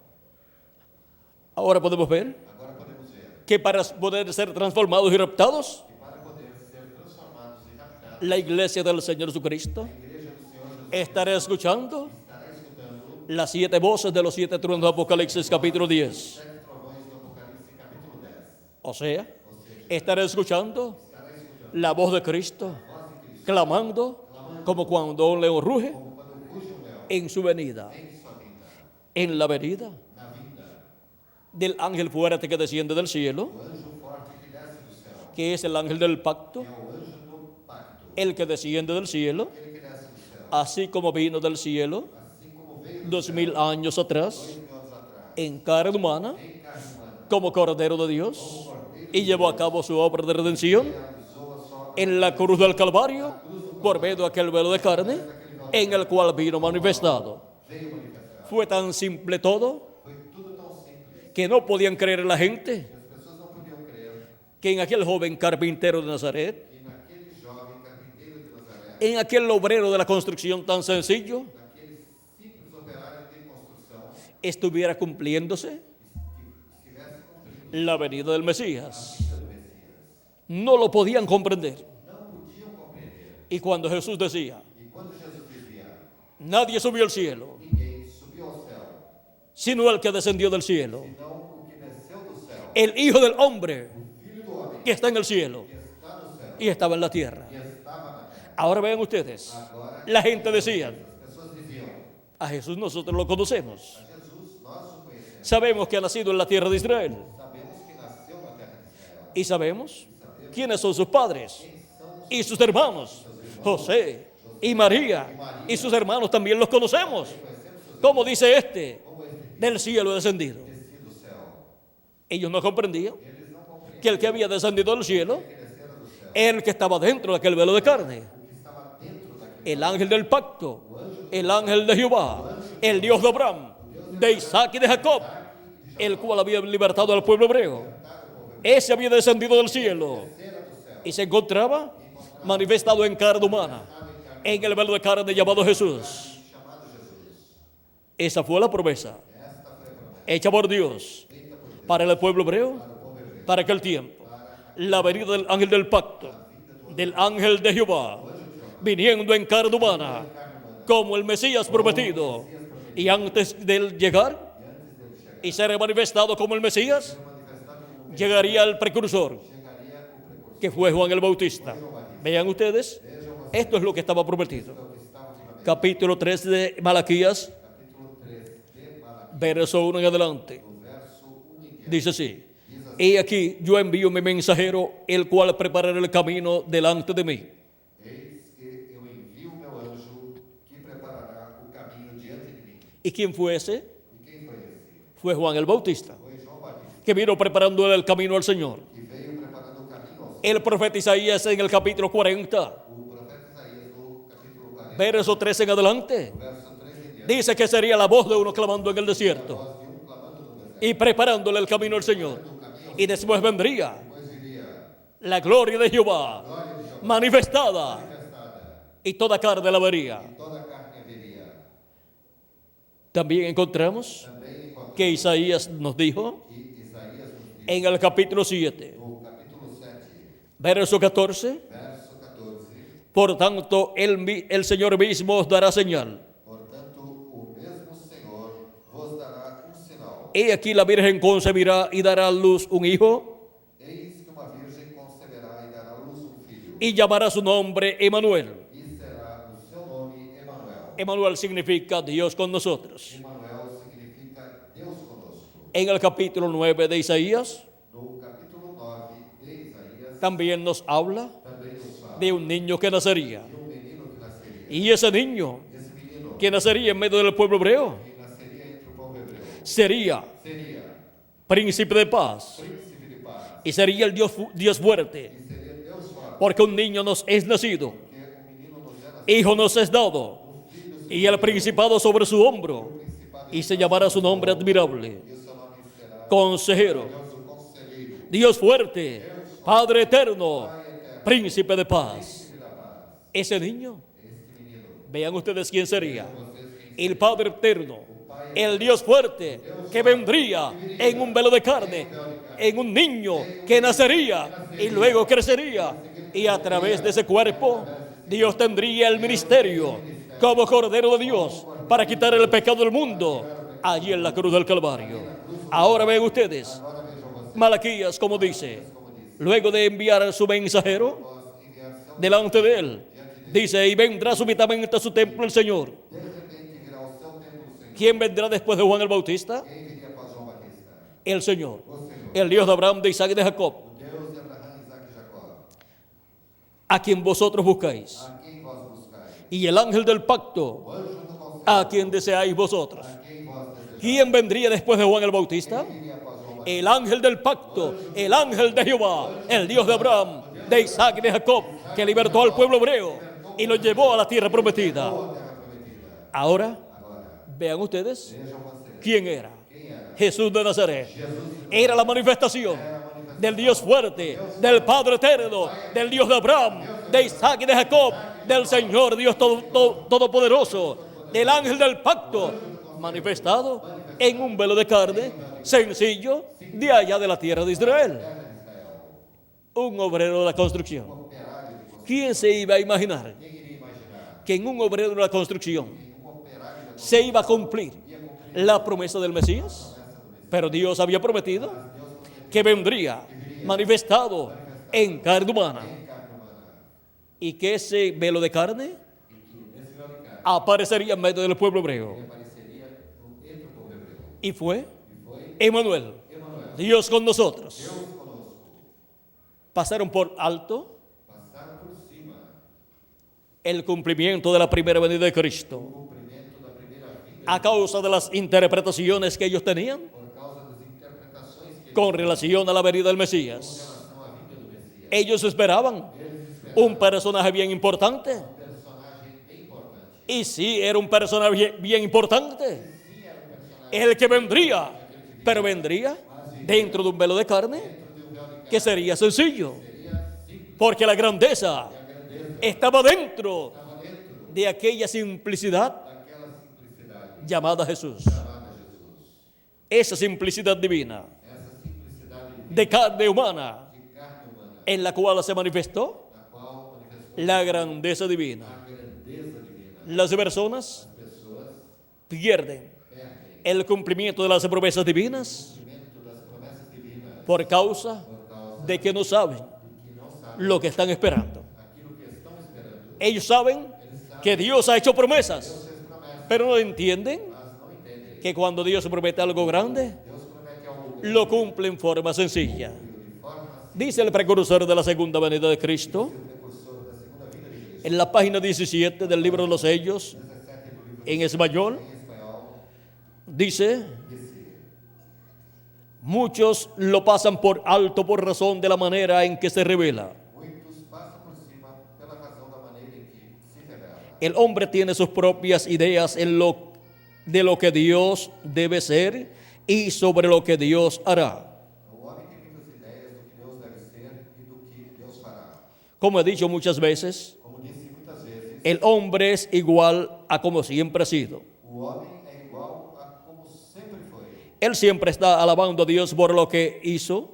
Ahora podemos ver Agora podemos ver que para poder ser transformados y raptados, que para poder ser transformados e raptados, la iglesia del Señor Jesucristo a igreja do Senhor Jesus estará escuchando estará escutando las 7 voces de los 7 truenos de Apocalipsis capítulo 10. 7 trovões do Apocalipse capítulo 10. O sea, estará escuchando la voz de Cristo, clamando como cuando un león ruge Como quando ruge um leão en su venida, em sua vinda, en la venida na vinda del ángel fuerte que desciende del cielo, do anjo forte que desce do céu, que es el ángel del pacto, é o anjo do pacto, el que desciende del cielo, aquele que desce do céu, así como vino del cielo assim como veio 2000 años atrás 2000 anos atrás, en carne humana em carne humana, como Cordero de Dios y llevó a cabo su obra de redención realizou a sua en la cruz del Calvario por medio de aquel velo de carne en el cual vino manifestado. veio manifestar. Fue tan simple todo Foi tudo tão simples que no podían creer la gente que as pessoas não podiam crer que en aquel joven carpintero de Nazaret, que naquele jovem carpinteiro de Nazaré, en aquel obrero de la construcción tan sencillo, naquele simples operário de construção, estuviera cumpliéndose estivesse cumprindo la venida del Mesías. a vida do Messias. No lo podían comprender. Não podiam compreender. Y cuando Jesús decía, E quando Jesus dizia: nadie subió al cielo, ninguém subiu ao céu, sino el que descendió del cielo, senão o que desceu do céu, el Hijo del Hombre o Filho do homem, que está en el cielo que está no céu y estaba en la tierra. e estava na terra. Ahora vean ustedes, Agora, la gente decía, as pessoas diziam: a Jesús nosotros lo conocemos. a Jesus nós o conhecemos. Sabemos que ha nacido en la tierra de Israel Sabemos que nasceu na terra de Israel. y sabemos quiénes son sus padres Quem são os y sus hermanos, José y María, y sus hermanos también los conocemos. Como dice este, como este del cielo descendido. descido do céu? Ellos no comprendían Eles não compreendem que el que había descendido del cielo que descera do céu, era el que estaba dentro de aquel velo de carne, o que estava dentro daquele el ángel del pacto, el ángel de Jehová, el Dios de Abraham, de Isaac y de Jacob, el cual había libertado al pueblo hebreo. Ese había descendido del cielo y se encontraba manifestado en carne humana, en el velo de carne llamado Jesús. chamado Jesus. Esa fue la promesa Esta foi a promessa hecha por Dios feita por Deus para el pueblo hebreo, para o povo hebreu. para aquel tiempo. La venida del ángel del pacto, del ángel de Jehová, viniendo en carne humana, como el Mesías prometido. Y antes de él llegar y ser manifestado como el Mesías, llegaría el precursor, que fue Juan el Bautista. Vean ustedes, esto es lo que estaba prometido. Capítulo 3 de Malaquías, verso 1 en adelante. Dice así: He aquí, yo envío mi mensajero, el cual preparará el camino delante de mí. Eis que eu envio meu anjo, que preparará o caminho diante de mí. ¿Y quién fue ese? E quem foi esse? Fue Juan el Bautista, Foi João Batista, que vino preparando el camino al Señor. que veio preparando o caminho ao Senhor. El profeta Isaías en el capítulo 40, O profeta Isaías, no capítulo 40, verso 3 en adelante, verso 3 em diante, dice que sería la voz de uno clamando en el desierto voz de clamando no deserto. y preparándole el camino al Señor. Y después vendría Depois viria la gloria de Jehová glória de Jeová manifestada, manifestada, y toda carne la vería. e toda a carne veria. También encontramos Também encontramos que Isaías nos dijo que Isaías nos diz, en el capítulo 7, no capítulo 7, verso 14, verso 14, por tanto el Señor mismo os dará señal. portanto, o mesmo Senhor vos dará sinal. He aquí la Virgen concebirá y dará a luz un hijo, Eis que uma virgem conceberá e dará à luz filho, y llamará su nombre Emanuel. e será o seu nome Emanuel. Emanuel significa Dios con nosotros. Emanuel significa Deus conosco. En el capítulo 9 de Isaías No capítulo 9 de Isaías, también nos habla também nos fala de un niño que nacería. de menino que naceria. Y ese niño Esse menino que nacería en medio del pueblo hebreo que naceria entre o povo hebreu sería seria príncipe de paz príncipe de paz y sería el Dios fuerte, e seria Deus forte, porque un niño nos es nacido, porque menino nos é nascido, hijo nos es dado, y el principado sobre su hombro, y se llamará su nombre admirable, e o seu nome será consejero, Deus o Conselheiro, Dios fuerte, Padre eterno, príncipe de paz. Príncipe da paz. Ese niño, Este menino, vean ustedes quién sería: vocês quem el Padre eterno, el Dios fuerte, que vendría en un velo de carne, en un niño que nacería y luego crecería, y a través de ese cuerpo Dios tendría el ministerio como Cordero de Dios para quitar el pecado del mundo allí en la cruz del Calvario. Ahora ven ustedes, agora vejam vocês, Malaquías como dice, luego de enviar a su mensajero após enviar seu delante de él, dice: y vendrá súbitamente a su templo el Señor. de repente virá ao seu templo o Senhor. ¿Quién vendrá después de Juan el Bautista? Quem viria após João Batista? El Señor, O Senhor, el Dios de Abraham, de Isaac y de Jacob, o Deus de Abraão, Isaac e Jacó, a quien vosotros buscáis, a quem vós buscais, y el ángel del pacto, o anjo do conselho, a quien deseáis vosotros. a quem vós desejais. ¿Quién vendría después de Juan el Bautista? Quem viria após João Batista? El ángel del pacto, el ángel de Jehová, el Dios de Abraham, de Isaac y de Jacob, que libertó al pueblo hebreo y lo llevó a la tierra prometida. A terra prometida. Ahora, Agora, vean ustedes vejam vocês, quién era. quem era? Jesús de Nazaret. Jesus Era la manifestación del Dios fuerte, del Padre eterno, del Dios de Abraham, de Isaac y de Jacob, del Señor Dios todopoderoso, del ángel del pacto, manifestado en un velo de carne sencillo de allá de la tierra de Israel. Un obrero de la construcción. operário de construção. ¿Quién se iba a imaginar Quem iria imaginar que en un obrero de la construcción um operário da se iba a cumplir la promesa del Mesías? Pero Dios había prometido que vendría manifestado en carne humana, carne humana? y que esse velo de carne E que esse véu de carne aparecería en medio del pueblo hebreo. apareceria entre o povo hebreu. Y fue E foi Emanuel, Emanuel, Dios con nosotros. Deus conosco. Pasaron por alto Passaram por cima el cumplimiento de la primera venida de Cristo o cumprimento da primeira vinda a causa de las interpretaciones que ellos tenían por causa das interpretações que con relación a la venida del Mesías. relação à vinda do Messias. Ellos esperaban un personaje bien importante. Personagem bem importante. Y sí, era un personaje bien importante, el que vendría, pero vendría dentro de un velo de carne que sería sencillo, porque la grandeza estaba dentro de aquella simplicidad Aquela simplicidade llamada Jesús. chamada Jesus. Esa simplicidad divina Essa simplicidade de carne humana de carne humana, en la cual se manifestó na qual la grandeza divina. a grandeza divina. Las personas As pessoas pierden perdem el cumplimiento de las promesas divinas o cumprimento das promessas divinas por causa por causa de que no saben de que não sabem lo que están esperando. aquilo que estão esperando. Ellos saben que Dios ha hecho promesas, Deus fez promessas, pero no entienden mas não entendem. que cuando Dios promete algo grande, Deus promete algo lo cumple en forma sencilla. de forma assim, Dice el precursor de la segunda venida de Cristo, o precursor da segunda vida de Cristo. en la página 17 del libro de los Sellos, 17 do livro en español, em espanhol, dice: disse: muchos lo pasan por alto por razón de la manera en que se revela. muitos passam por cima pela razão da maneira em que se revela. El hombre tiene sus propias ideas de lo que Dios debe ser y sobre lo que Dios hará. O homem tem muitas ideias do que Deus deve ser e do que Deus fará. Como he dicho muchas veces, Como disse muitas vezes, el hombre es igual a como siempre ha sido. o homem é igual a como sempre foi. Él siempre está alabando a Dios por lo que hizo,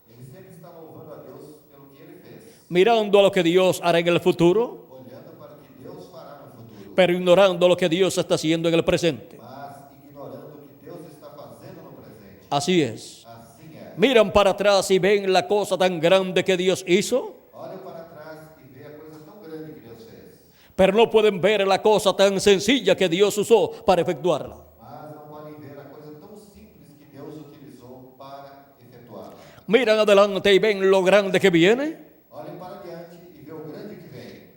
Ele sempre está louvando a Deus pelo que ele fez, mirando a lo que Dios hará en el futuro, olhando para o que Deus fará no futuro, pero ignorando lo que Dios está haciendo en el presente. mas ignorando o que Deus está fazendo no presente. Así es. Assim é. Miran para atrás y ven la cosa tan grande que Dios hizo, Olha para trás e vê a coisa tão grande que Deus fez, pero no pueden ver la cosa tan sencilla que Dios usó para efectuarla. mas não podem ver a coisa tão simples que Deus utilizou para efetuá-la. Miran adelante y ven lo grande que viene, Olhem para diante e vê o grande que vem.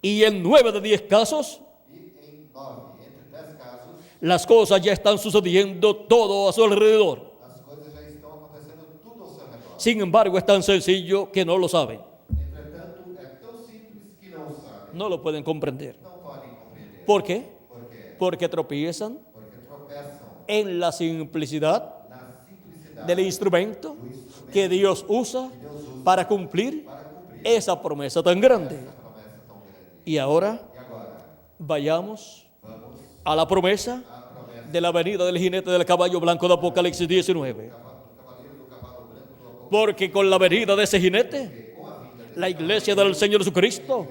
y en 9 de 10 casos E em 9, entre 10 casos, las cosas ya están sucediendo todo a su alrededor. as coisas já estão acontecendo tudo ao seu redor. Sin embargo, es tan sencillo que no lo saben, Entretanto, é tão simples que não o sabem, no lo pueden comprender. não podem compreender. ¿Por qué? Por quê? Porque tropiezan Porque tropeçam en la simplicidad na simplicidade del instrumento do instrumento que Dios usa que Deus usa para cumplir para cumprir esa promesa tan grande. essa promessa tão grande. Y ahora E agora, vayamos vamos a la promesa à promessa de la venida del jinete del caballo blanco de Apocalipsis 19. do cavaleiro do cavalo branco do Apocalipse. Porque con la venida de ese jinete, la iglesia del Señor Jesucristo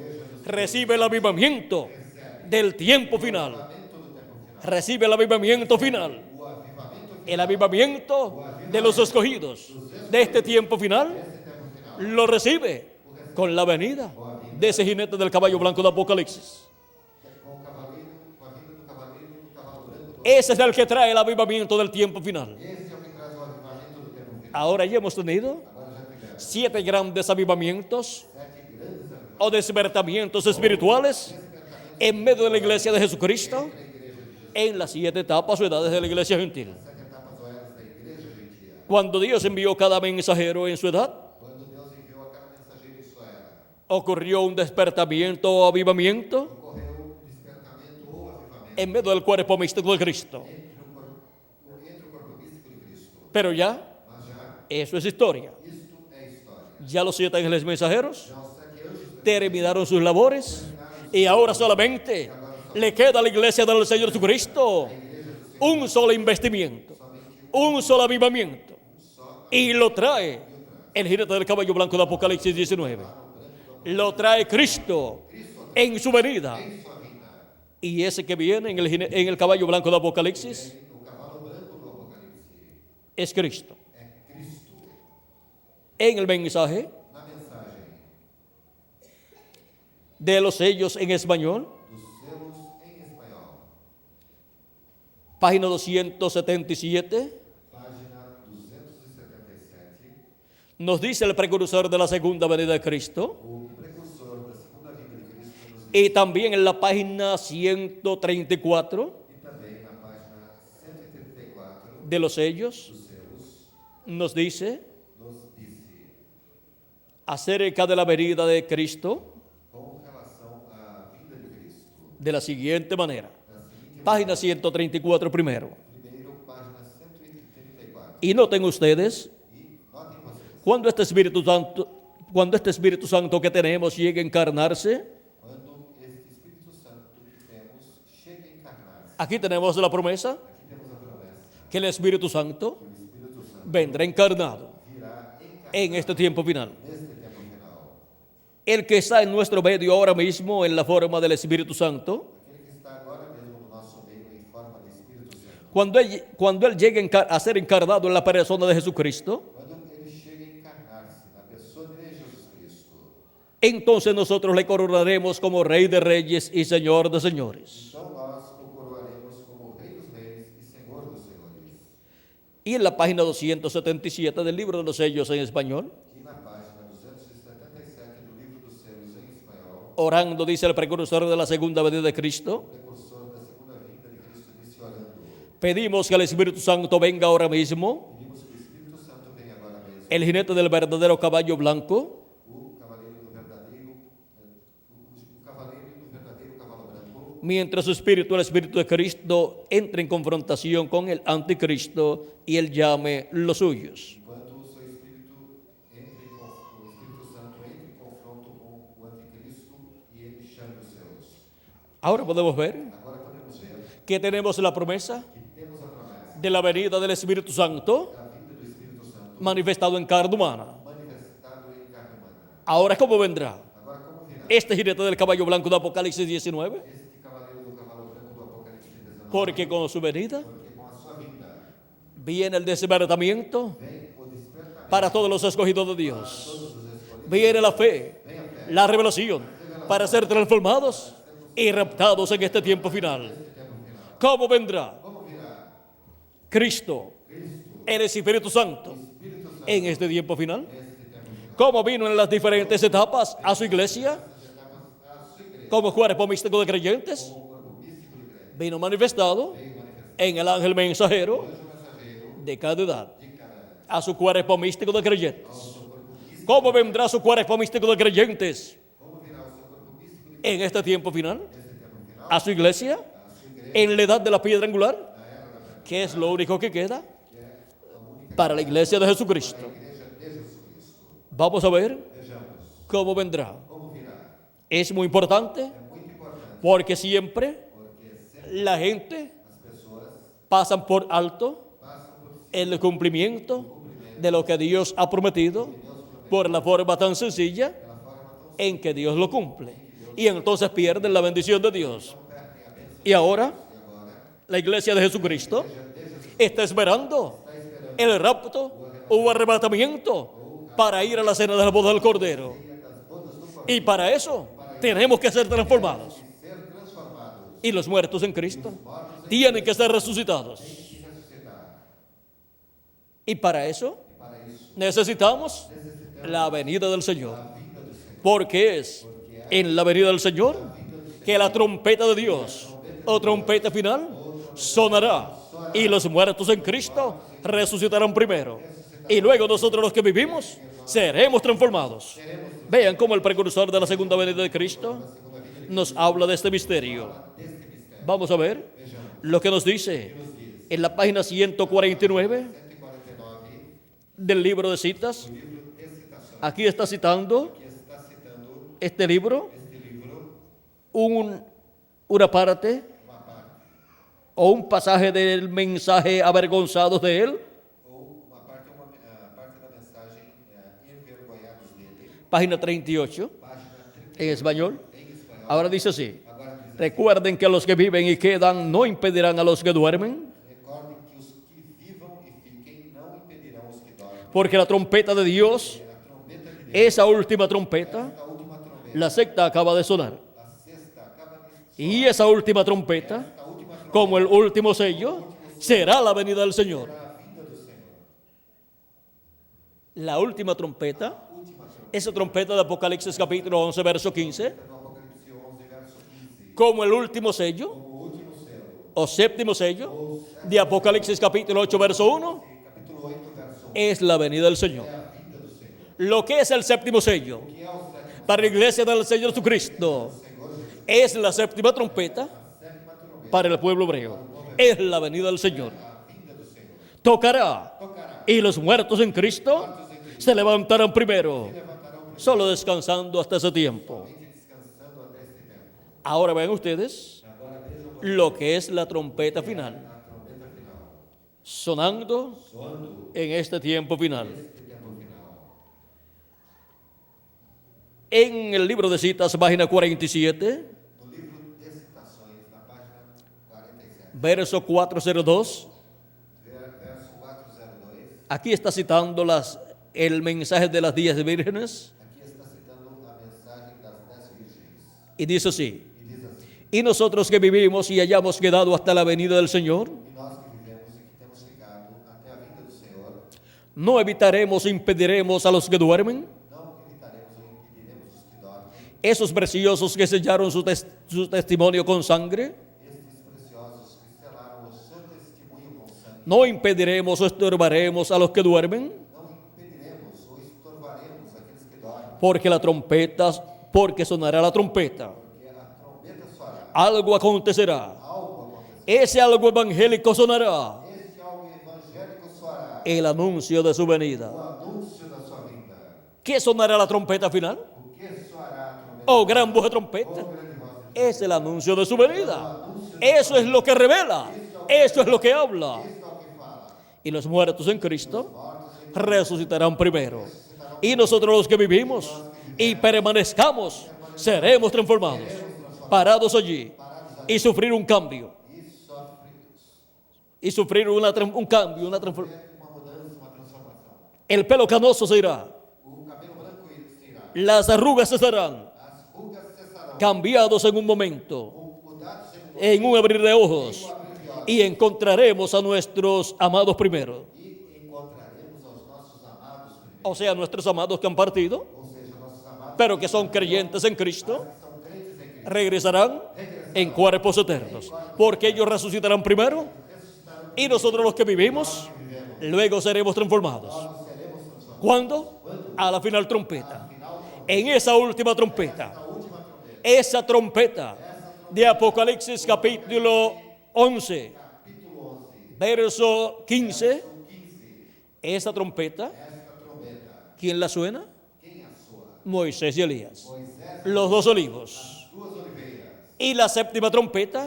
recibe el avivamiento del tiempo final. Recibe el avivamiento final. El avivamiento de los escogidos de este tiempo final lo recibe con la venida de ese jinete del caballo blanco de Apocalipsis. Com o cavaleiro, com a vinda do cavaleiro do cavalo branco do Ese es el que trae el avivamiento del tiempo final. Esse é o que traz o avivamento do tempo final. Ahora ya hemos tenido Agora já tivemos 7 grandes avivamientos 7 grandes avivamentos o despertamientos espirituales en medio de la iglesia de Jesucristo en las 7 etapas o edades de la iglesia gentil. 7 etapas ou eras da igreja gentia. Cuando Dios envió cada mensajero en su edad, Quando Deus enviou a cada mensageiro em sua era, ocurrió un despertamiento o avivamiento ocorreu um despertamento ou avivamento en medio del cuerpo místico de Cristo. entre o corpo místico de Cristo. Pero ya, Mas já, eso es historia. isto é história. Ya los 7 ángeles mensajeros Já os 7 anjos terminaron sus labores y ahora solamente le queda a la iglesia del Señor Jesucristo un solo investimiento, un solo avivamiento, y lo trae el jinete del caballo blanco de Apocalipsis 19. Lo trae Cristo en su venida. Y ese que viene en el caballo blanco de Apocalipsis o cavalo branco do Apocalipse es Cristo. é Cristo. En el mensaje Na mensagem de los sellos en español, dos selos em espanhol, página 277, página 277, nos dice el precursor de la segunda venida de Cristo, o precursor da segunda vinda de Cristo nos y también en la página 134 e também na página 134 de los sellos, dos selos nos dice nos diz acerca de la venida de Cristo com relação à vinda de Cristo de la siguiente manera. da seguinte Página 134 primero. primeiro, página 134. Y noten ustedes, E notem vocês, cuando este Espíritu Santo que tenemos llegue a encarnarse, quando este Espírito Santo que temos chega a encarnar-se, aquí tenemos la promesa aqui temos a promessa que el Espíritu Santo que o Espírito Santo vendrá encarnado virá encarnar en este tiempo final. neste tempo final. el que está en nuestro medio ahora mismo en la forma del Espíritu Santo, aquele que está agora mesmo no nosso meio em forma de Espírito Santo. cuando él llegue a ser encarnado en la persona de Jesucristo, Quando ele chega a encarnar-se na pessoa de Jesus Cristo, entonces nosotros le coronaremos como Rey de Reyes y Señor de Señores. então nós o coroaremos como Rei dos Reis e Senhor dos Senhores. Y en la página 277 del libro de los sellos en español, E na página 277 do Livro dos Selos em espanhol, orando, dice el precursor de la segunda venida de Cristo, o precursor da segunda vinda de Cristo disse orando: pedimos que el Espíritu Santo venga ahora mismo, pedimos que o Espírito Santo venha agora mesmo, el jinete del verdadero caballo blanco, o cavaleiro do verdadeiro, o cavaleiro do verdadeiro cavalo branco, mientras su espíritu, el Espíritu de Cristo, entre en confrontación con el anticristo y él llame los suyos. enquanto o seu Espírito o Espírito Santo entre em confronto com o anticristo e ele chame os seus. Ahora podemos ver Agora podemos ver que tenemos la promesa que temos a promessa de la venida del Espíritu Santo da vinda do Espírito Santo manifestado en carne humana. manifestado em carne humana. Ahora, ¿cómo vendrá? Agora como virá Este jinete del caballo blanco de Apocalipsis 19, este cavaleiro do cavalo branco do Apocalipse 19? porque con su venida Porque com a sua vinda viene el despertamiento vem o despertamento para todos los escogidos de Dios. todos os escolhidos. Viene la fe, Vem a fé, la revelación, para ser transformados y raptados en este tiempo final. ¿Cómo vendrá? como virá Cristo, el Espíritu Santo, Espírito Santo en este tiempo final. neste tempo final. ¿Cómo vino en las diferentes etapas a su iglesia? A sua igreja, Como cuerpo místico de creyentes. como corpo místico de crente, Vino manifestado veio manifestar en el ángel mensajero o anjo mensageiro de cada edad de cada a su cuerpo místico de creyentes. ao seu corpo místico. ¿Cómo vendrá su cuerpo místico de creyentes Como virá o seu corpo místico de en este tiempo final? neste tempo final? A su iglesia, A sua igreja, en la edad de la piedra angular, na era da branca, que es lo único que queda que é a única para la iglesia de Jesucristo. igreja de Jesucristo. Vamos a ver Vejamos cómo vendrá. como virá. Es muy importante É muito importante, porque siempre porque sempre la gente as pessoas pasan por alto passam por el cumplimiento de lo que Dios ha prometido por la forma tan sencilla pela forma tão en que Dios lo cumple. Y entonces pierden la bendición de Dios. perdem a bênção. Y ahora E agora, la iglesia de Jesucristo está esperando el rapto o arrebatamiento para ir a la cena de la boda del Cordero. das bodas do corpo, Y para eso tenemos que ser transformados. ser transformados, Y los muertos en Cristo tienen que ser resucitados. e ressuscitar. Y para eso Para isso, necesitamos la venida del Señor. a vinda do Senhor, Porque es en la venida del Señor que la trompeta de Dios o trompeta final sonará y los muertos en Cristo resucitarán primero. Y luego nosotros los que vivimos seremos transformados. Vean cómo el precursor de la segunda venida de Cristo nos habla de este misterio. Vamos a ver lo que nos dice en la página 149 149, del libro de citas. livro de citação, Aquí está citando que está citando este libro, este livro, una parte uma parte, o un pasaje del mensaje avergonzados de él, ou uma parte, parte da mensagem envergonhados dele, página 38 página 30 en español. em espanhol. Ahora dice así: Agora diz assim, recuerden que los que viven y quedan no impedirán a los que duermen, recordem que os que vivam e fiquem não impedirão os que dormem. porque la trompeta de Dios, A trombeta de Deus, esa última trompeta, a última trombeta, la sexta acaba de sonar. a sexta acaba de Y esa última trompeta, a última trombeta, como el último sello, será la venida del Señor. a vinda do Senhor. La última trompeta, esa trompeta de Apocalipsis capítulo 11, verso 15, No Apocalipse 11, verso 15, como el último sello, o último céu, o séptimo sello de Apocalipsis capítulo 8, verso 1, capítulo 8, verso 1, es la venida del Señor. é a vinda do Senhor. Lo que es el séptimo sello Que é o sétimo para la iglesia del Señor Jesucristo es la séptima trompeta sétima trombeta, para el pueblo hebreo. Es la venida del Señor. a vinda do Senhor. Tocará Tocará, y los muertos en Cristo se levantarán primero, levantarão solo descansando hasta ese tiempo. somente descansando até este tempo. Ahora ven ustedes Agora vejam lo que es la trompeta final, a trombeta final, sonando soando en este tiempo final. este tempo final. En el libro de citas, página 47, No livro de citações, na página 47, verso 402, verso 402, aquí está citando el mensaje de las 10 vírgenes aqui está citando a mensagem das 10 virgens. y dice así: E diz assim: y nosotros que vivimos y hayamos quedado hasta la venida del Señor, E nós que vivemos e que temos chegado até a vinda do Senhor, no evitaremos o impediremos a los que duermen, não evitaremos ou impediremos os que dormem, esos preciosos que sellaron su testimonio con sangre, estes preciosos que selaram o seu testemunho com sangue. no impediremos o estorbaremos a los que duermen, Não impediremos ou estorvaremos aqueles que dormem, porque sonará la trompeta, porque a trombeta soará, algo acontecerá, algo acontecerá. ese algo evangélico sonará, Este algo evangélico soará, el anuncio de su venida. o anúncio da sua vinda. ¿Qué sonará la trompeta final? O que soará a trombeta? Oh, gran voz de trompeta. Oh, grande voz de Es el anuncio de su venida. Eso es lo que revela. Eso es lo que habla. Cristo ao que fala. Y los muertos en Cristo Mortos em resucitarán primero. Y nosotros los que vivimos y permanezcamos seremos transformados, parados allí y sufrir un cambio. Y sufrir un cambio, una transformación. uma mudança, uma transformação. El pelo canoso se irá. O cabelo branco se irá. Las arrugas cesarán. As rugas cessarão. Cambiados en un momento, Mudados en un abrir de ojos, y encontraremos a nuestros amados primero, e encontraremos aos nossos amados primeiro. o sea, nuestros amados que han partido, Ou seja, nossos amados pero que son creyentes en Cristo, que são crentes em Cristo. regresarán en cuerpos eternos, porque ellos resucitarán primero y nosotros los que vivimos, luego seremos transformados. Seremos transformados. ¿Cuándo? A la final trompeta. En esa última trompeta. Esa trompeta de Apocalipsis capítulo 11, verso 15. Esa trompeta, ¿quién la suena? Quem a soa? Moisés y Elías. Moisés, Los dos olivos. duas oliveiras. Y la séptima trompeta,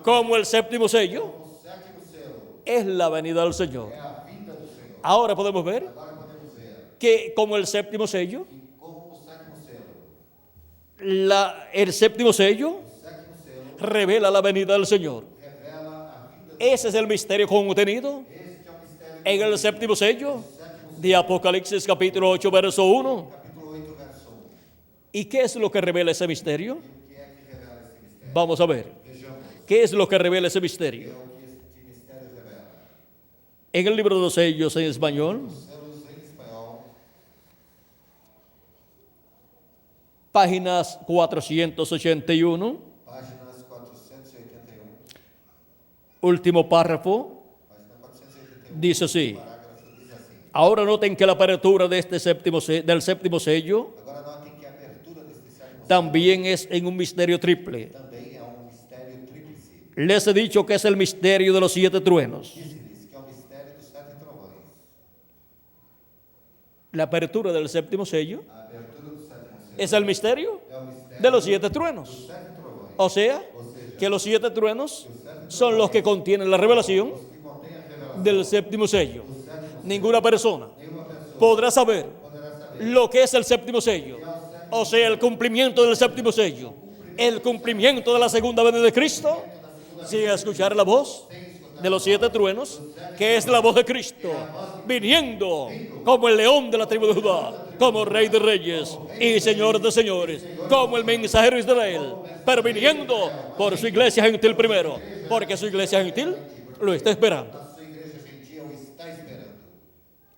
como el séptimo sello, O sétimo selo es la venida del Señor. é a vinda do Senhor. Ahora podemos ver Agora podemos ver que como el séptimo sello, que como o sétimo selo, el séptimo sello o sétimo selo revela la venida del Señor. revela a vinda do Ese es el misterio contenido Este é o mistério en el séptimo sello de Apocalipsis capítulo 8, verso 1. capítulo 8, verso 1. ¿Y qué es lo que revela ese misterio? O que é que revela esse mistério? Vamos a ver. Vejamos ¿Qué es lo que revela ese misterio? o que este mistério revela. En el libro de los sellos en español, Selos em espanhol, páginas 481, páginas 481, último párrafo, página 481, dice así. parágrafo diz assim. Ahora noten que la apertura de del séptimo sello Agora notem que a abertura deste sétimo también es en un misterio triple. também é um mistério tríplice. Les he dicho que es el misterio de los 7 truenos. Diz-lhes que é o mistério dos 7 trovões. La apertura del séptimo sello A abertura do sétimo selo es el misterio é o mistério de los 7 dos truenos. 7 trovões. O sea, que los 7 truenos son los que contienen la revelación Que contém a revelação del séptimo sello. do sétimo Ninguna persona Nenhuma pessoa podrá saber poderá saber lo que es el séptimo sello. O sea, el cumplimiento del séptimo sello. El cumplimiento de la segunda venida de Cristo sin escuchar la voz de los 7 truenos, que es la voz de Cristo, viniendo como el león de la tribu de Judá, como rey de reyes y señor de señores, como el mensajero de Israel, pero viniendo por su iglesia gentil primero, porque su iglesia gentil lo está esperando. a sua igreja gentil o está esperando.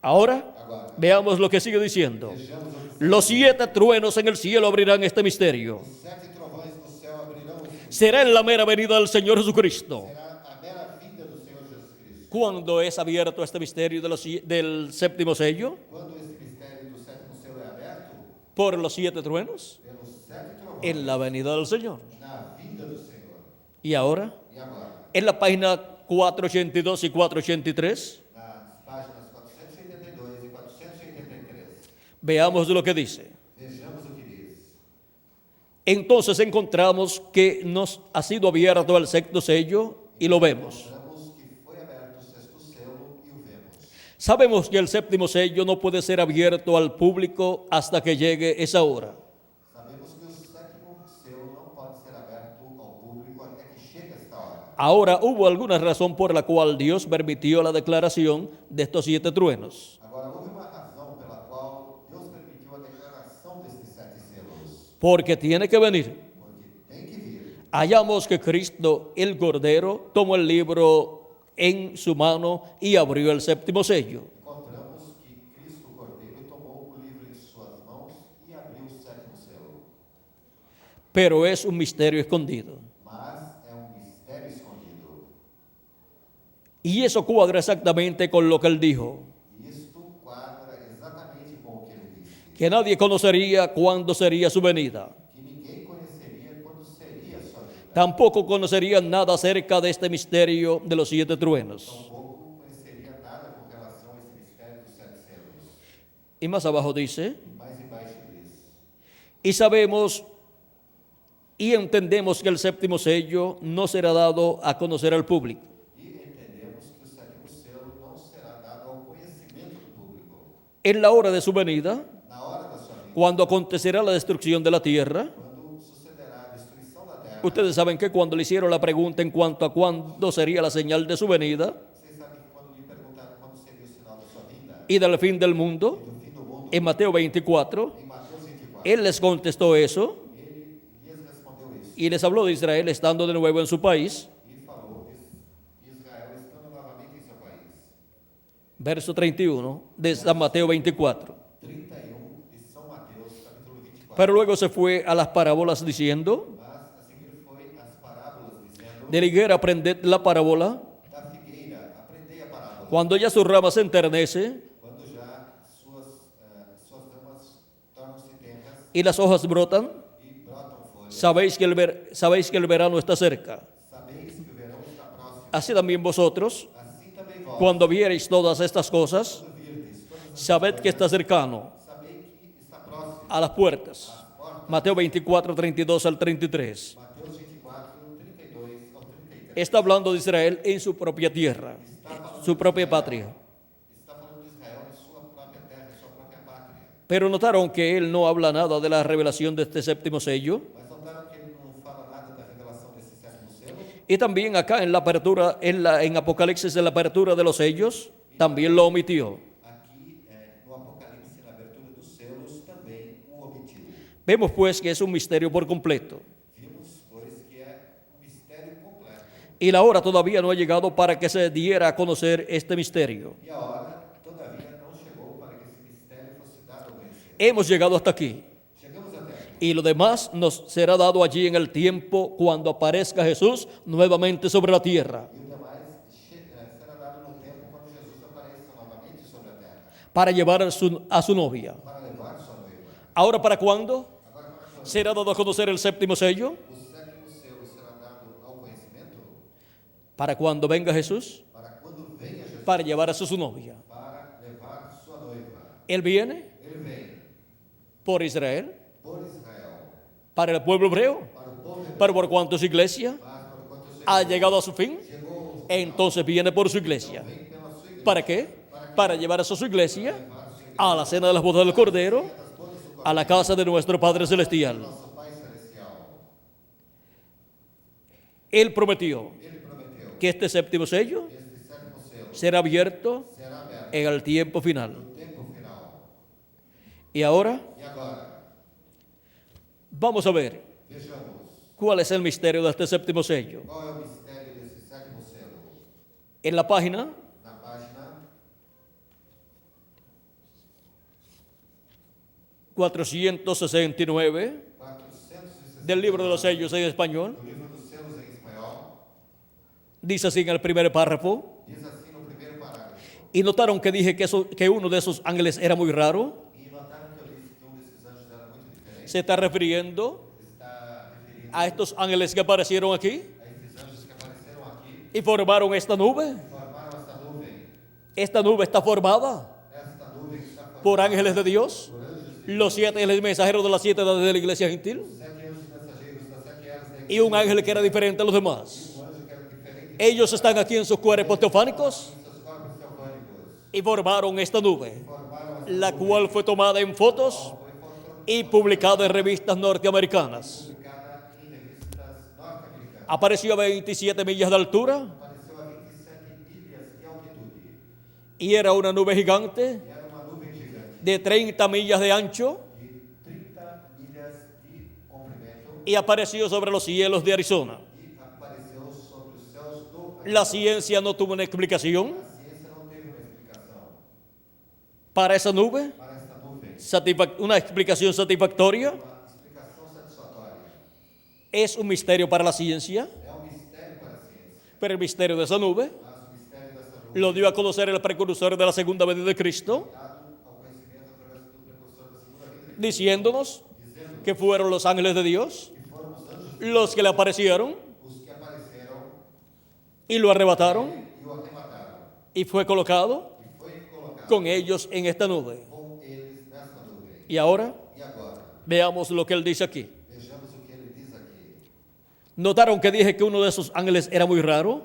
Ahora Agora, veamos lo que sigue diciendo. vejamos o que Los 7 truenos en el cielo abrirán este misterio. os 7 trovões no céu abrirão esse Será en la mera venida del Señor Jesucristo. será a mera vinda do Senhor Jesus Cristo. Cuando es abierto este misterio del séptimo sello Quando esse mistério do sétimo selo é aberto por los 7 truenos, pelos 7 trovões en la venida del Señor. na vinda do Senhor. Y ahora, E agora, en la página 482 y 483, nas páginas 482 e 483, veamos lo que dice. vejamos o que diz. Entonces encontramos que nos ha sido abierto el sexto sello y lo vemos. Encontramos que foi aberto o sexto selo e o vemos. Sabemos que el séptimo sello no puede ser abierto al público hasta que llegue esa hora. Ahora, ¿hubo alguna razón por la cual Dios permitió la declaración de estos 7 truenos? Agora, houve uma razão pela qual Deus permitiu a declaração desses 7 selos. Porque tiene que venir. Porque tem que vir. Hallamos que Cristo, el Cordero, tomó el libro en su mano y abrió el 7º sello. Encontramos que Cristo Cordeiro tomou o livro em suas mãos e abriu o 7º selo. Pero es un misterio escondido. Mas é um mistério escondido. Y eso cuadra exactamente con lo que él dijo, E isto quadra exatamente com o que ele disse. que nadie conocería cuándo sería su venida. Que ninguém conheceria quando seria a sua vida. Tampoco conocerían nada acerca de este misterio de los 7 truenos. Tampouco conheceria nada com relação a esse mistério dos 7 selos. Y más abajo dice, E mais embaixo diz: y sabemos y entendemos que el 7º sello no será dado a conocer al público, E entendemos que o 7º selo não será dado ao conhecimento do público. en la hora de su venida, Na hora da sua vida, cuando acontecerá la destrucción de la tierra. quando sucederá a destruição da terra. Ustedes saben que cuando le hicieron la pregunta en cuanto a cuándo sería la señal de su venida Vocês sabem que quando lhe perguntaram quando seria o sinal da sua vinda, y del fin del mundo, do fim do mundo, en Mateo 24, em Mateus 24, él les contestó eso ele lhes respondeu isso. y les habló de Israel estando de nuevo en su país. E falou de Israel estando novamente em seu país. Verso 31 de San Mateo 24. 31 de São Mateus, capítulo 24. Pero luego se fue a las parábolas diciendo, Mas a seguir foi as parábolas dizendo: de la higuera aprended la parábola, da figueira, aprendei a parábola. cuando ya su rama se enternece Quando já suas ramas tornam-se tenras y las hojas brotan, e brotam folhas, sabéis que el verano está cerca. sabeis que o verão está próximo. Así también vosotros, Assim também vós, cuando viereis todas estas cosas, quando virdes todas as sabed que está cercano, sabei que está próximo a las puertas. às portas. Mateo 24, 32 al 33. Mateus 24, 32 ao 33. Está hablando de Israel en su propia tierra, su propia patria. Está falando de Israel em sua própria terra, em sua própria pátria. Pero notaron que él no habla nada de la revelación de este 7º sello. Mas notaram que ele não fala nada da revelação desse 7º selo? Y también acá en la apertura, en Apocalipsis, en la apertura de los sellos, también lo omitió. Aqui, no Apocalipse, na abertura dos selos, também o omitiu. Vemos pues que es un misterio por completo. Vimos, pois, que é um mistério completo. Y la hora todavía no ha llegado para que se diera a conocer este misterio. E a hora, todavia, não chegou para que esse mistério fosse dado a conhecer. Hemos llegado hasta aquí. Chegamos até aqui. Y lo demás nos será dado allí en el tiempo cuando aparezca Jesús nuevamente sobre la tierra, E o demais será dado no tempo quando Jesus apareça novamente sobre a terra, para llevar a su novia. para levar sua noiva. ¿Ahora para cuándo? Agora, para quando ¿Será dado a conocer el 7º sello? o 7º selo será dado ao conhecimento? Para cuando venga Jesús, Para quando venha Jesus, para llevar a su novia. para levar sua noiva. Él viene Ele vem por Israel, por Israel, para el pueblo hebreo, para o povo hebreu, pero por cuanto su iglesia mas por quanto o Senhor ha llegado a su fin, chegou, entonces viene por su iglesia. vem pela sua igreja, ¿Para qué? Para llevar a su iglesia a la cena de las bodas del Cordero, a la casa de nuestro Padre Celestial. nosso Pai Celestial. Él prometió Ele prometeu que este 7º sello que este 7º selo será abierto será aberto en el tiempo final. no tempo final. Y ahora E agora, vamos a ver vejamos cuál es el misterio de este 7º sello. qual é o mistério desse 7º selo. En la página Na página 469 460 del libro de los sellos en español, do livro dos selos em espanhol, dice así en el primer párrafo. diz assim no primeiro parágrafo. Y notaron que dije que uno de esos ángeles era muy raro. E notaram que eu disse que desses anjos era muito diferente. Se está refiriendo Está referindo a estos ángeles que aparecieron aquí a esses anjos que apareceram aqui, y formaron esta nube. formaram esta nuvem. Esta nube está formada Esta nuvem que está formada por ángeles de Dios, por anjos de los 7 ángeles mensajeros de las 7 edades de la iglesia gentil, 7 anjos mensageiros das 7 eras da y un ángel que era diferente a los demás. um anjo que era diferente Ellos están aquí en sus cuerpos teofánicos em seus corpos teofânicos. y formaron esta nube, Formaram esta la cual fue tomada en fotos y publicada en revistas norteamericanas. publicada em revistas norte-americanas. Apareció a 27 millas de altura apareceu a 27 milhas de altitude. y era una nube gigante E era uma nuvem gigante de 30 millas de ancho de 30 milhas de comprimento y apareció sobre los cielos de Arizona. e apareceu sobre os céus do La ciencia no tuvo una explicación A ciência não teve uma explicação para esa nube, para esta nuvem, una explicación satisfactoria. uma explicação satisfatória. Es un misterio para la ciencia, É um mistério para a ciência, pero el misterio de esa nube mas o mistério dessa nuvem lo dio a conocer el precursor de la segunda venida de Cristo, dado ao conhecimento através do precursor da segunda vinda de Cristo, diciéndonos dizendo que fueron los ángeles de Dios que foram os anjos los que le aparecieron os que apareceram y lo arrebataron e o arrebataram y fue colocado e foi colocado con ellos en esta nube. com eles nesta nuvem. Y ahora E agora, veamos lo que él dice aquí. vejamos o que ele diz aqui. Notaron que dije que uno de esos ángeles era muy raro.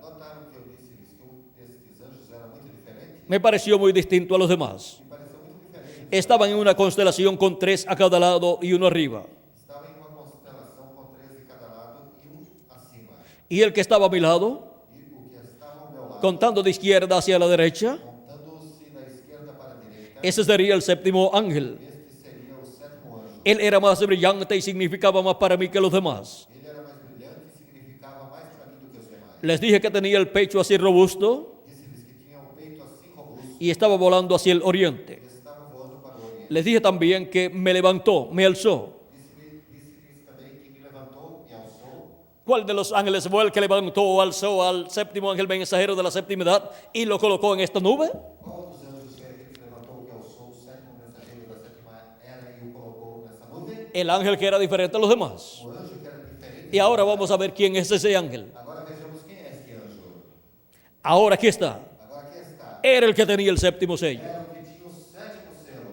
Notaram que eu disse-lhes que destes anjos era muito diferente? Me pareció muy distinto a los demás. Me pareceu muito diferente. Estaban en una constelación con 3 a cada lado y uno arriba. Estava em uma constelação com 3 de cada lado e um acima. Y el que estaba a mi lado, E o que estava ao meu lado, contando de izquierda hacia la derecha, contando-se da esquerda para a direita, ese sería el séptimo ángel. este seria o sétimo anjo. Él era más brillante y significaba más para mí que los demás. Ele era mais brilhante e significava mais para mim do que os demais. Les dije que tenía el pecho así robusto Disse-lhes que tinha o peito assim robusto y estaba volando hacia el oriente. e estava voando para o oriente. Les dije también que me levantó, me alzó. Disse-lhes também que me levantou e alçou. ¿Cuál de los ángeles fue el que levantó o alzó al séptimo ángel mensajero de la séptima edad y lo colocó en esta nube? Qual dos anjos foi aquele que levantou e alçou o sétimo mensageiro da sétima era e o colocou nessa nuvem? El ángel que era diferente a los demás. O anjo que era diferente. Y ahora vamos a ver quién es ese ángel. Agora vejamos quem é este anjo. Ahora aquí está. Agora aqui está. Era el que tenía el séptimo sello, Era o que tinha o sétimo selo,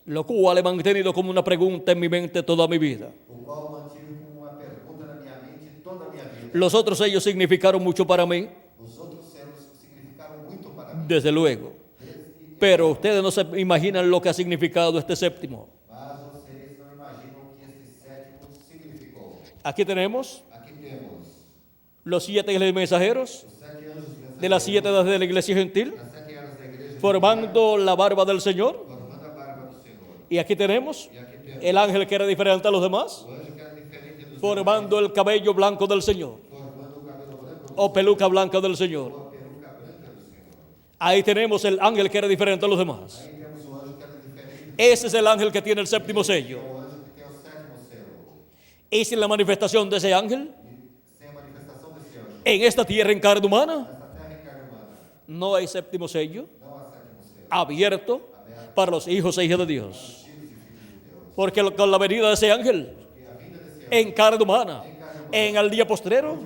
lo cual he mantenido como una pregunta en mi mente toda mi vida. o qual mantive como uma pergunta na minha mente toda a minha vida. Los otros sellos significaron mucho para mí, Os outros selos significaram muito para mim. desde luego. Pero ustedes no se imaginan lo que ha significado este séptimo. Mas vocês não imaginam o que este sétimo significou. Aquí tenemos Aqui temos los 7 ángeles mensajeros os 7 anjos de las 7 edades de la iglesia gentil, das 7 eras da igreja, formando la barba del Señor. formando a barba do Senhor. Y aquí tenemos E aqui temos el ángel que era diferente a los demás, o anjo que era diferente dos formando el cabello blanco del Señor, formando o cabelo branco o peluca blanca del Señor. ou a peruca branca do Senhor. Ahí tenemos el ángel que era diferente a los demás. Aí temos o anjo que era diferente, Ese es el ángel que tiene el séptimo sello. o anjo que tem o sétimo selo. Y sin la manifestación de ese ángel E sem a manifestação desse anjo, en esta tierra en carne humana, nesta terra em carne humana, no hay séptimo sello não há sétimo selo. abierto para los hijos e hijas de Dios. Filhos e filhas de Deus. Porque con la venida de ese ángel Porque a vinda desse anjo, en carne humana, en el día postrero,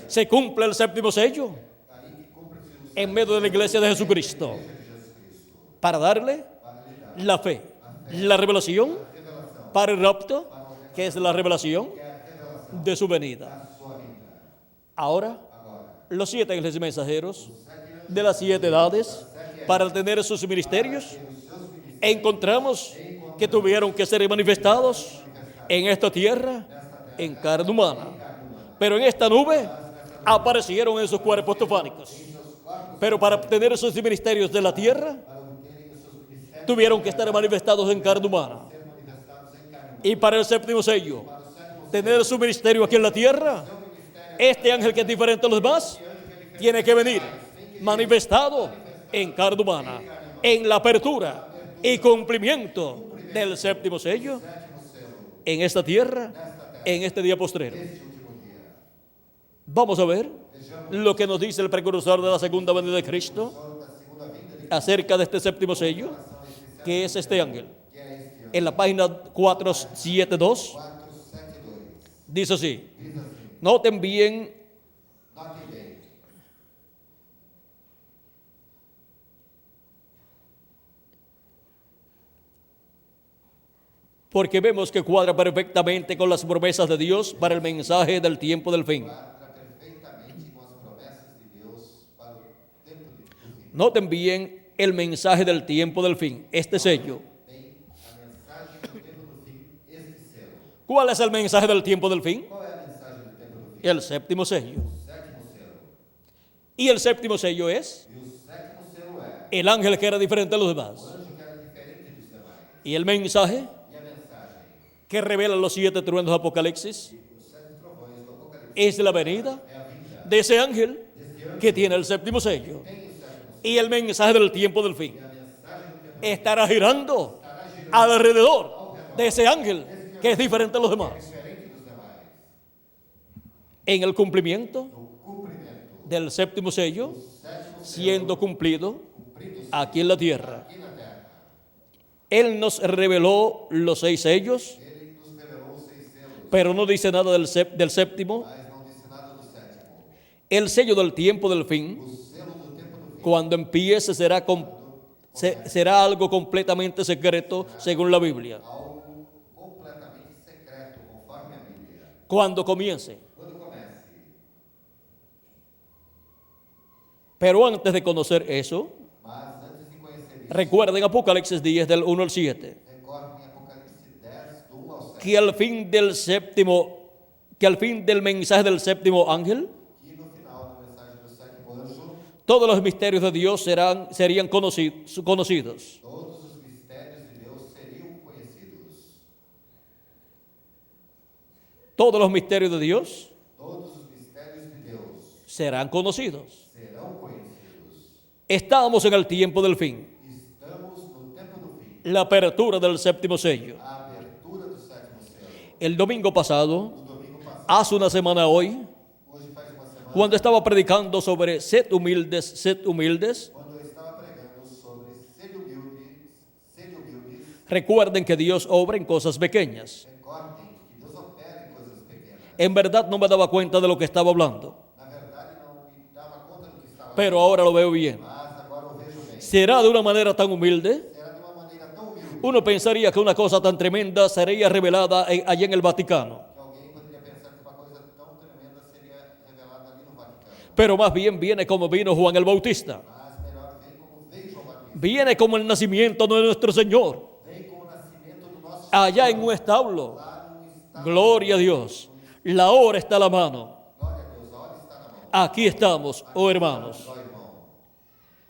se cumple el séptimo sello aí que cumpre-se o en medio de la iglesia de Jesucristo de Jesus Cristo, para darle para lhe dar la fe, la revelación revelação, para el rapto, que es la revelación que é a revelação de su venida. da sua vinda. Ahora, Agora, los 7 ángeles mensajeros de las 7 edades, para tener sus ministerios, encontramos que tuvieron que ser manifestados en esta tierra en carne humana. Pero en esta nube aparecieron en sus cuerpos teofánicos. Pero para obtener esos ministerios de la tierra, tuvieron que estar manifestados en carne humana. Y para el séptimo sello, tener su ministerio aquí en la tierra, este ángel que es diferente a los demás, tiene que venir manifestado en carne humana, en la apertura y cumplimiento del séptimo sello en esta tierra, en este día postrero. Vamos a ver lo que nos dice el precursor de la segunda venida de Cristo acerca de este séptimo sello, que es este ángel. En la página 472 472. dice así: Diz assim, noten bien note bem, porque vemos que cuadra perfectamente con las promesas de Dios para el mensaje del tiempo del fin. quadra perfeitamente com as promessas de Deus para o tempo do fim. Noten bien el mensaje del tiempo del fin, este sello. Bem, a mensagem do tempo do fim, este selo. ¿Cuál es el mensaje del tiempo del fin? Qual é a mensagem do tempo el séptimo sello. o sétimo selo. Y el séptimo sello es E o sétimo selo é el ángel que era diferente a los o demás. anjo que era diferente dos demais. Y el mensaje E a mensagem, que revela los 7 truenos de Apocalipsis os sete trovões do Apocalipse, es la venida é a vinda de ese ángel desse anjo que tiene el séptimo sello. que tem o sétimo selo. Y el mensaje del tiempo del fin E a mensagem do tempo estará girando alrededor de ese ángel que es diferente a los demás. diferente dos demais. En el cumplimiento No cumprimento del séptimo sello do sétimo selo siendo cumplido cumprido aquí en la tierra. aqui na terra. Él nos reveló los 6 sellos, Ele nos revelou os 6 selos, pero no dice nada del séptimo, mas não disse nada do sétimo. el sello del tiempo del fin. O selo do tempo do fim. Cuando empiece será algo completamente secreto según la Biblia. Algo completamente secreto, conforme a Bíblia. Cuando comience. Quando comece. Pero antes de conocer eso, Mas antes de conhecer isso, recuerden Apocalipsis 10 del 1 al 7, recorde em Apocalipse 10, do 1 ao 7, que al fin del mensaje del séptimo ángel, que no final da mensagem do sétimo anjo, todos los misterios de Dios serían conocidos. todos os mistérios de Deus seriam conhecidos. Todos los misterios de Dios Todos os mistérios de Deus serán conocidos. serão conhecidos. Estamos en el tiempo del fin, Estamos no tempo do fim. la apertura del séptimo sello. A abertura do sétimo selo. El domingo pasado, No domingo passado, hace una semana hoy, hoje faz uma semana, cuando estaba predicando sobre sed humildes, quando eu estava pregando sobre sede humildes, recuerden que Dios obra en cosas pequeñas. recordem que Deus opera em coisas pequenas. En verdad no me daba cuenta de lo que estaba hablando, Na verdade, não me dava conta do que estava pero ahora lo veo bien. mas agora eu vejo bem. Será de una manera tan humilde. Será de uma maneira tão humilde Uno pensaría que una cosa tan tremenda sería revelada allá en el Vaticano, que alguém poderia pensar que uma coisa tão tremenda seria revelada ali no Vaticano. pero más bien viene como vino Juan el Bautista. Mas melhor vem como veio João Batista. Viene como el nacimiento de nuestro Señor, Vem como o nascimento do nosso allá en un establo. lá no estado. Gloria a Dios. La hora está a la mano. Glória a Deus, a hora está na mão. Aquí estamos, oh hermanos. Ó irmão.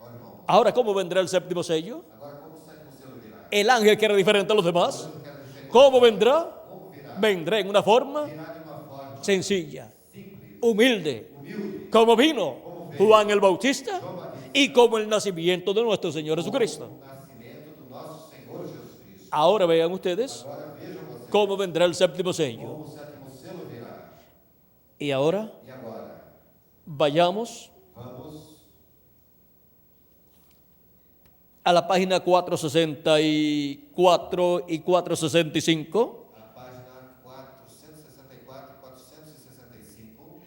Ó irmão. Ahora, ¿cómo vendrá el séptimo sello? Agora como o sétimo selo virá? El ángel que era diferente a los demás. Eu quero diferente. ¿Cómo vendrá? Como virá? Vendrá en una forma Virá de uma forma sencilla, simples, humilde, humilde, como vino Juan el Bautista y como el nacimiento de nuestro Señor Jesucristo. o nascimento do nosso Senhor Jesus Cristo. Ahora vean ustedes Agora vejam vocês cómo vendrá el séptimo sello. como o sétimo selo virá. Y ahora E agora, vayamos vamos a la página 464 y 465, à página 464 e 465,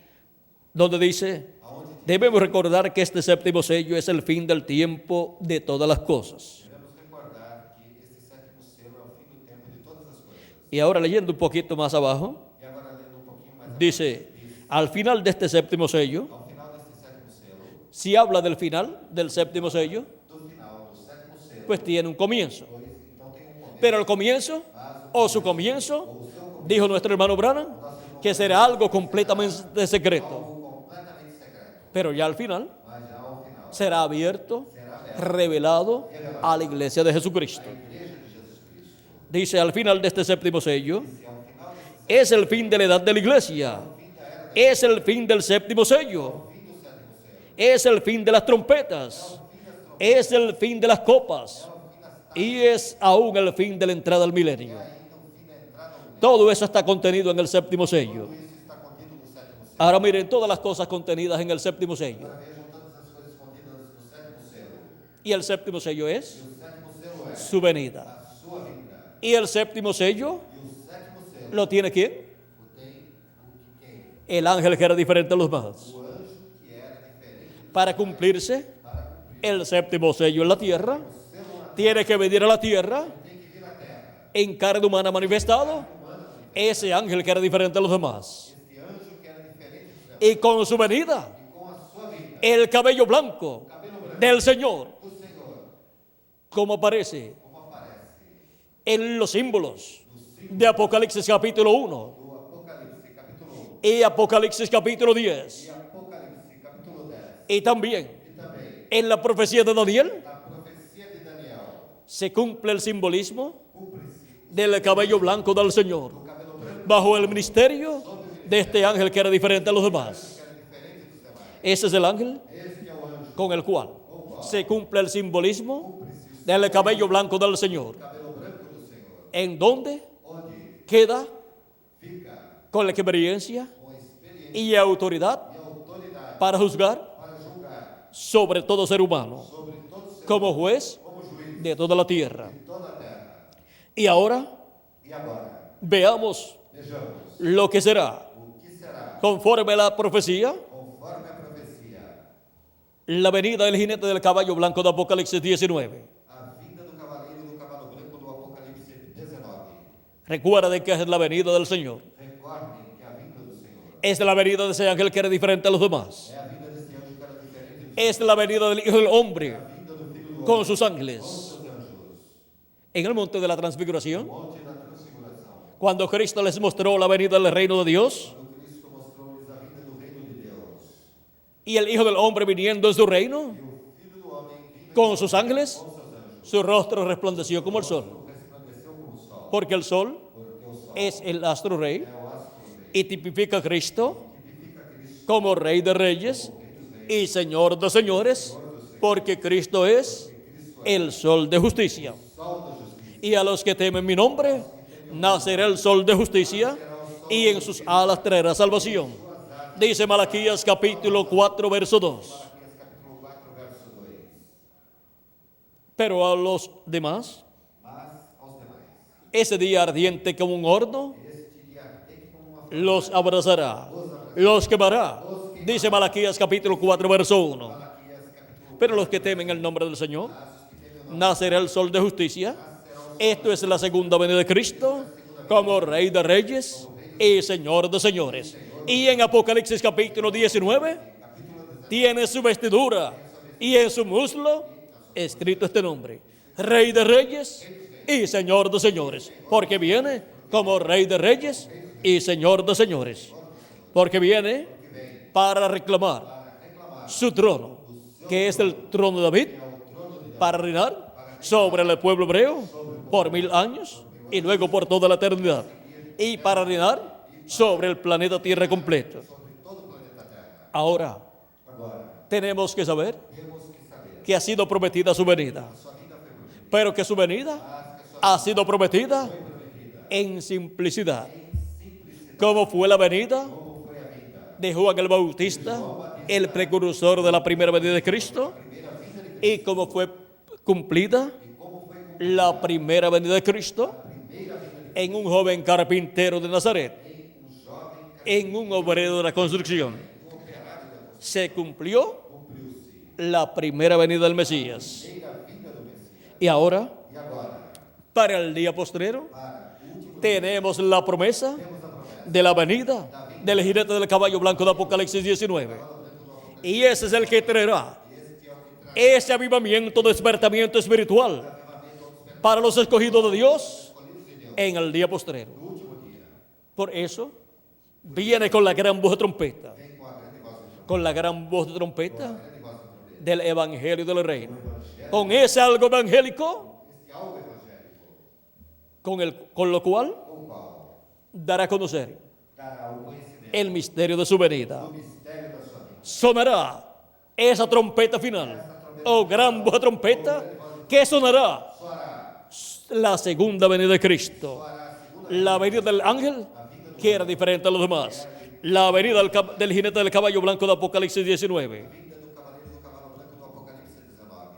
donde dice, aonde debemos recordar que este séptimo sello es el fin del tiempo de todas las cosas. devemos recordar que este sétimo selo é o fim do tempo de todas as coisas. Y ahora leyendo un poquito más abajo, E agora lendo um pouquinho mais dice, al final de este séptimo sello, ao final deste sétimo selo, si habla del final del séptimo sello, do final do sétimo selo, pues tiene un comienzo. pois então tem um começo, Pero el comienzo, o su comienzo, dijo nuestro hermano Branham, que será algo completamente secreto. algo completamente secreto, Pero ya al final mas já ao final, será abierto, revelado a la iglesia de Jesucristo. a igreja de Jesus Cristo. Dice, al final de este séptimo sello, E ao final deste es el fin de la edad de la iglesia. Es el fin del séptimo sello. fim do sétimo selo, Es el fin de las trompetas. Es el fin de las copas. Y es aún el fin de la entrada al milenio. ainda o fim da entrada ao mundo. Todo eso está contenido en el séptimo sello. Tudo isso está contido no sétimo selo. Ahora miren todas las cosas contenidas en el séptimo sello. Agora vejam todas as coisas contidas no sétimo selo. Y el séptimo sello es E o sétimo selo é su venida. a sua vinda. Y el séptimo sello E o sétimo selo lo tiene ¿quién? o tem o que quem? El ángel que era diferente a los demás. O anjo que era diferente Para cumplirse para cumprir el séptimo sello en la tierra, o selo na tiene que venir a la tierra tem que vir à terra. en carne humana manifestado ese ángel que era diferente a los demás. Este anjo que era diferente dos demás. Y con su venida, E com a sua vinda, el cabello blanco cabelo branco del Señor, do Senhor, como aparece como aparece en los símbolos de Apocalipsis capítulo 1, do Apocalipse, capítulo 1, y Apocalipsis capítulo 10, e Apocalipse capítulo 10. y también E também en la profecía de Daniel na profecia de Daniel, se cumple el simbolismo cumpre-se del cabello blanco del Señor o cabelo branco bajo el ministerio de este ángel que era diferente a los demás. que era diferente dos demais. Ese es el ángel Este é o anjo, con el cual se cumple el simbolismo del cabello blanco del Señor. cabelo branco do Senhor, En donde onde queda fica con la experiencia com experiência y autoridad e autoridade para juzgar para julgar sobre todo ser humano sobre todo ser como juez como juiz de toda la tierra. de toda a terra. Y ahora E agora, veamos vejamos lo que será o que será, conforme a la profecía, conforme a profecia, la venida del jinete del caballo blanco de Apocalipsis 19. a vinda do cavaleiro do cavalo branco do Apocalipse 19. Recuerden que es la venida del Señor. Recordem que a vinda do Senhor Es la venida de ese ángel que era diferente a los demás. é a vinda desse anjo que era diferente dos Es la venida del Hijo del Hombre a vinda do Filho do con Homem sus com ángeles seus anjos, en el monte de la transfiguración. monte da transfiguração, Cuando Cristo les mostró la venida del reino de Dios quando Cristo mostrou-lhes a vinda do reino de Deus, y el Hijo del Hombre viniendo en su reino e o Filho do Homem vindo con sus ángeles, com seus anjos, su rostro resplandeció como el sol, resplandeceu como o sol, porque el sol porque o sol es el astro rey é o astro rei, y tipifica a Cristo tipifica Cristo como Rey de Reyes y Señor de Señores, porque Cristo es el sol de justicia. sol da justiça. Y a los que temen mi nombre, nacerá el sol de justicia y en sus alas traerá salvación. Dice Malaquías capítulo 4, verso 2. Malaquias capítulo 4, verso 2. Pero a los demás, Mas aos demais, ese día ardiente como un horno, este dia ardente como uma los abrazará, los quemará. Dice Malaquías capítulo 4, verso 1. Malaquias capítulo Pero los que temen el nombre del Señor, nacerá el sol de justicia. Esto es la segunda venida de Cristo como Rey de Reyes y Señor de Señores. Y en Apocalipsis capítulo 19 tiene su vestidura y en su muslo escrito este nombre: Rey de Reyes y Señor de Señores. Porque viene como Rey de Reyes y Señor de Señores. Porque viene para reclamar su trono, que es el trono de David, para reinar sobre el pueblo hebreo por 1000 años y luego por toda la eternidad, y para reinar sobre el planeta Tierra completo. Ahora agora. tenemos que saber Temos que saber que ha sido prometida su venida, sua vida foi prometida, pero que su venida ha sido prometida en simplicidad, como fue la venida como foi a vinda, de Juan el Bautista, el precursor de la primera venida de Cristo, y como fue cumplida la primera venida de Cristo en un joven carpintero de Nazaret, en un obrero de la construcción. Se cumplió la primera venida del Mesías. Y ahora, e agora, para el día postrero, para o último tenemos la promesa de la venida del jinete del caballo blanco de Apocalipsis 19. Y ese es el que traerá ese avivamiento, despertamiento espiritual para los escogidos de Dios en el día postrero. Por eso viene con la gran voz de trompeta, vem com a grande voz de con la gran voz de trompeta grande voz de trombeta, del evangelio del reino. Con ese algo evangélico, este algo evangélico, con lo cual com o qual dará a conocer dará o conhecimento el misterio de su venida. do mistério da sua vida. Sonará esa trompeta final, o gran voz de trompeta, que sonará Soará, la segunda venida de Cristo, soará a segunda la venida del ángel, que era diferente a los demás, la venida del jinete del caballo blanco de Apocalipsis 19. vinda do cavaleiro do cavalo branco do Apocalipse 19.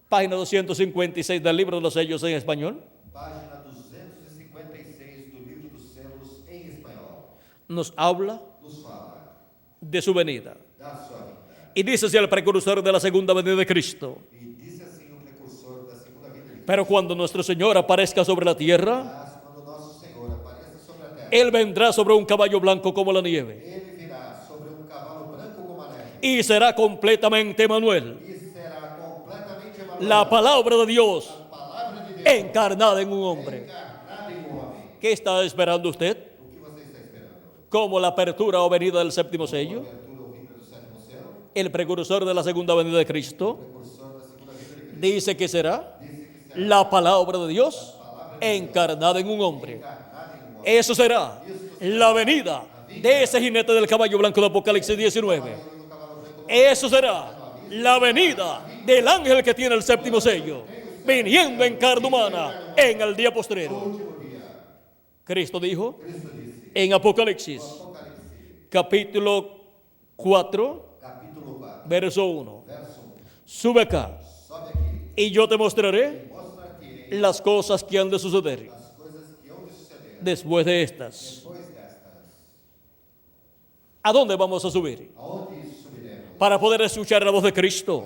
Página 256 del libro de los sellos en español, Página 256 do livro dos selos em espanhol. nos habla Nos fala de su venida. da sua vida. Y dice así el precursor de la segunda venida de Cristo: E disse assim o precursor da segunda vinda de Cristo. pero cuando nuestro Señor aparezca sobre la tierra, Mas quando nosso Senhor apareça sobre a terra, Él vendrá sobre un caballo blanco como la nieve, ele virá sobre um cavalo branco como a neve. y será completamente Emmanuel, E será completamente Emanuel, la palabra de Dios a palavra de Deus encarnada en un hombre. encarnada em um homem. ¿Qué está esperando usted? O que você está esperando? como la apertura o venida del séptimo sello, abertura ou vinda do sétimo selo, el precursor de la segunda venida de Cristo, precursor da segunda vinda de Cristo, dice que será dice que será la palabra de Dios encarnada en un hombre. encarnada em um homem. Eso será la venida de ese jinete del caballo blanco de Apocalipsis 19. No cavalo branco, Eso será la venida del ángel que tiene el séptimo sello, viniendo en carne humana en el día postrero. último día. Cristo dijo Cristo disse, en Apocalipsis, Apocalipse, capítulo 4, capítulo 4, verso 1. verso 1. Sube acá Sobe aqui, y yo te mostraré mostra-te las cosas que han de suceder as coisas que hão de suceder después de estas. depois destas. ¿A dónde vamos a subir? Aonde subiremos? Para poder escuchar la voz de Cristo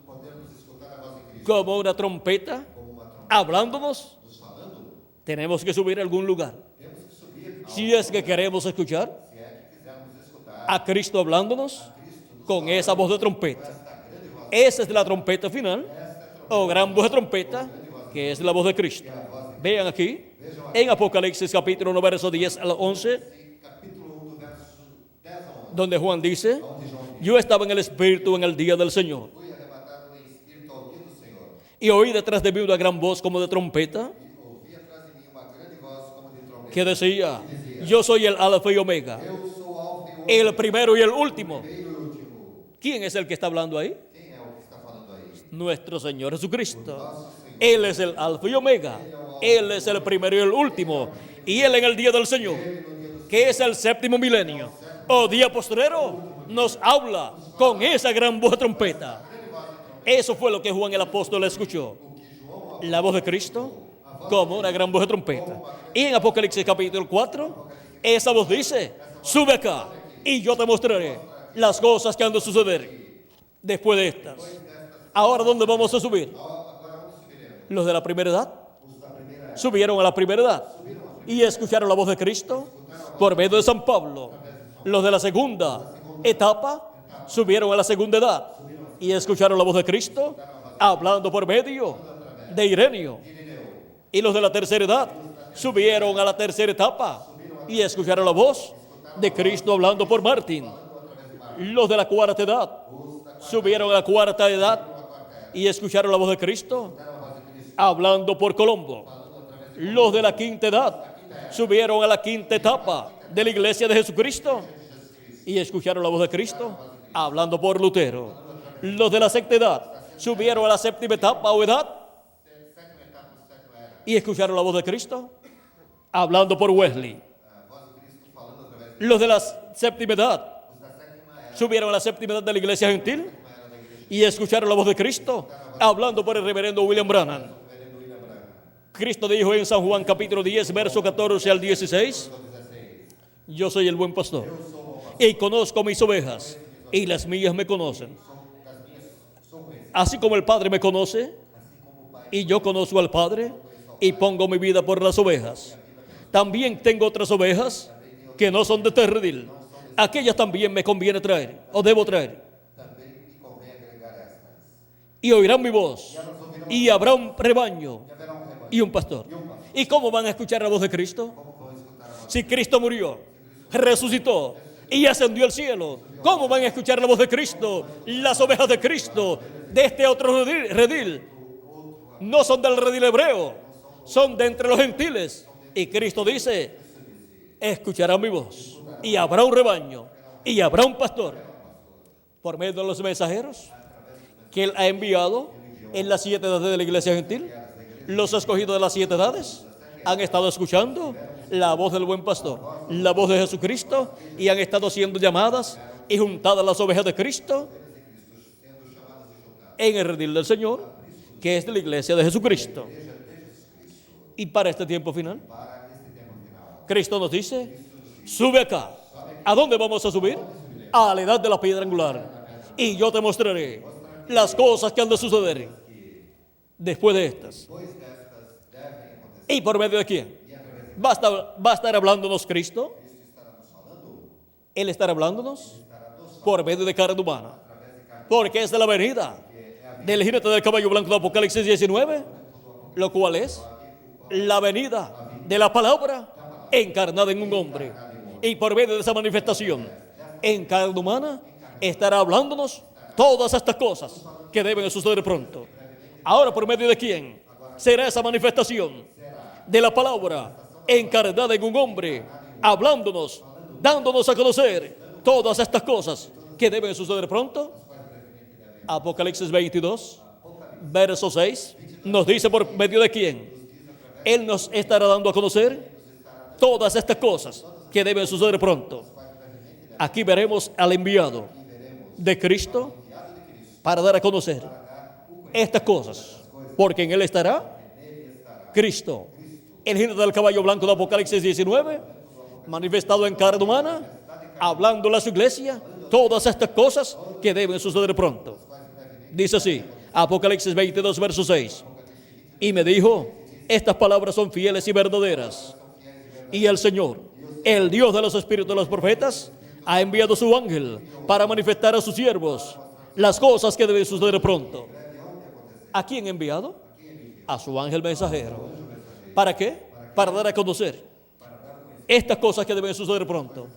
Podemos escutar a voz de Cristo como una trompeta como uma trombeta hablándonos. nos falando. Tenemos que subir a algún lugar. Temos que subir, Si es que queremos escuchar se é que quisermos escutar a Cristo hablándonos con esa voz de trompeta. esta grande voz, Esa es la trompeta final o gran voz de trompeta, que es la voz de Cristo. Vean aquí en Apocalipsis capítulo 1, verso 10 al 11, capítulo 1, do verso 10 a 11, donde Juan dice, onde João diz, yo estaba en el Espíritu en el día del Señor, fui arrebatado em espírito ao dia do Senhor, y oí detrás de mí una gran voz como de trompeta, e ouvi atrás de mim uma grande voz como de trombeta, que decía, yo soy el Alfa y Omega, eu sou o alfa e o el primero y el último. primeiro e o último. ¿Quién es el que está hablando ahí? Quem é o que está falando aí? Nuestro Señor Jesucristo. Él es el Alfa y Omega. Él es el primero y el último. Y Él en el día del Señor, que es el séptimo milenio, o día postrero, nos habla con esa gran voz de trompeta. Eso fue lo que Juan el apóstol escuchó. La voz de Cristo como una gran voz de trompeta. Y en Apocalipsis capítulo 4, esa voz dice, sube acá y yo te mostraré las cosas que han de suceder después de estas. Ahora, ¿dónde vamos a subir? Agora onde subiremos? Los de la primera edad Os da primeira era, subieron a la primera edad y escucharon la voz de Cristo por medio de San Pablo. Los de la segunda etapa subieron a la segunda edad y escucharon la voz de Cristo hablando por medio de Ireneo. Y los de la tercera edad subieron a la tercera etapa y escucharon la voz de Cristo hablando por Martín. Los de la cuarta edad subieron a la cuarta edad y escucharon la voz de Cristo hablando por Colombo. Los de la quinta edad subieron a la quinta etapa de la iglesia de Jesucristo y escucharon la voz de Cristo hablando por Lutero. Los de la sexta edad subieron a la séptima etapa o edad sétima etapa, sétima era, y escucharon la voz de Cristo hablando por Wesley. a voz de Cristo falando através de Los de la séptima edad os da sétima era, subieron a la séptima edad de la iglesia gentil y escucharon la voz de Cristo hablando por el reverendo William Branham. Cristo dijo en San Juan capítulo 10, verso 14 al 16, yo soy el buen pastor y conozco mis ovejas y las mías me conocen. Así como el Padre me conoce y yo conozco al Padre y pongo mi vida por las ovejas. También tengo otras ovejas que no son de este redil. Aquellas también me conviene traer o debo traer. também me convém agregar estas. Y oirán mi voz y habrá un rebaño E haverá rebanho. y un pastor. ¿Y cómo van a escuchar la voz de Cristo? Como vão escutar a voz? Si Cristo murió, resucitó y ascendió al cielo, ¿cómo van a escuchar la voz de Cristo? Las ovejas de Cristo de este otro redil no son del redil hebreo, son de entre los gentiles. Y Cristo dice, escucharán mi voz y habrá un rebaño y habrá un pastor por medio de los mensajeros que Él ha enviado en las 7 edades de la iglesia gentil. Los escogidos de las 7 edades han estado escuchando la voz del buen pastor, la voz de Jesucristo, y han estado siendo llamadas y juntadas las ovejas de Cristo en el redil del Señor, que es de la iglesia de Jesucristo. Y para este tiempo final, Cristo nos dice, sube acá. ¿A dónde vamos a subir? A la edad de la piedra angular. Y yo te mostraré las cosas que han de suceder después de estas. ¿Y por medio de quién? ¿Va a estar hablándonos Cristo? Él estará hablándonos por medio de carne humana. Porque es de la venida del jinete del caballo blanco de Apocalipsis 19, lo cual es la venida de la palabra encarnada en un hombre. Y por medio de esa manifestación en carne humana, estará hablándonos todas estas cosas que deben suceder pronto. Ahora, ¿por medio de quién será esa manifestación? De la palabra encarnada en un hombre, hablándonos, dándonos a conocer todas estas cosas que deben suceder pronto. Apocalipsis 22, verso 6, nos dice por medio de quién Él nos estará dando a conocer todas estas cosas que deben suceder pronto. Aquí veremos al enviado de Cristo para dar a conocer estas cosas, porque en Él estará Cristo, el jinete del caballo blanco de Apocalipsis 19, manifestado en carne humana, hablando a su iglesia todas estas cosas que deben suceder pronto. Dice así, Apocalipsis 22, verso 6. Y me dijo, estas palabras son fieles y verdaderas. Y el Señor, el Dios de los espíritus de los profetas, ha enviado su ángel para manifestar a sus siervos las cosas que deben suceder pronto. ¿A quién ha enviado? A su ángel mensajero. ¿Para qué? Para dar a conocer estas cosas que deben suceder pronto.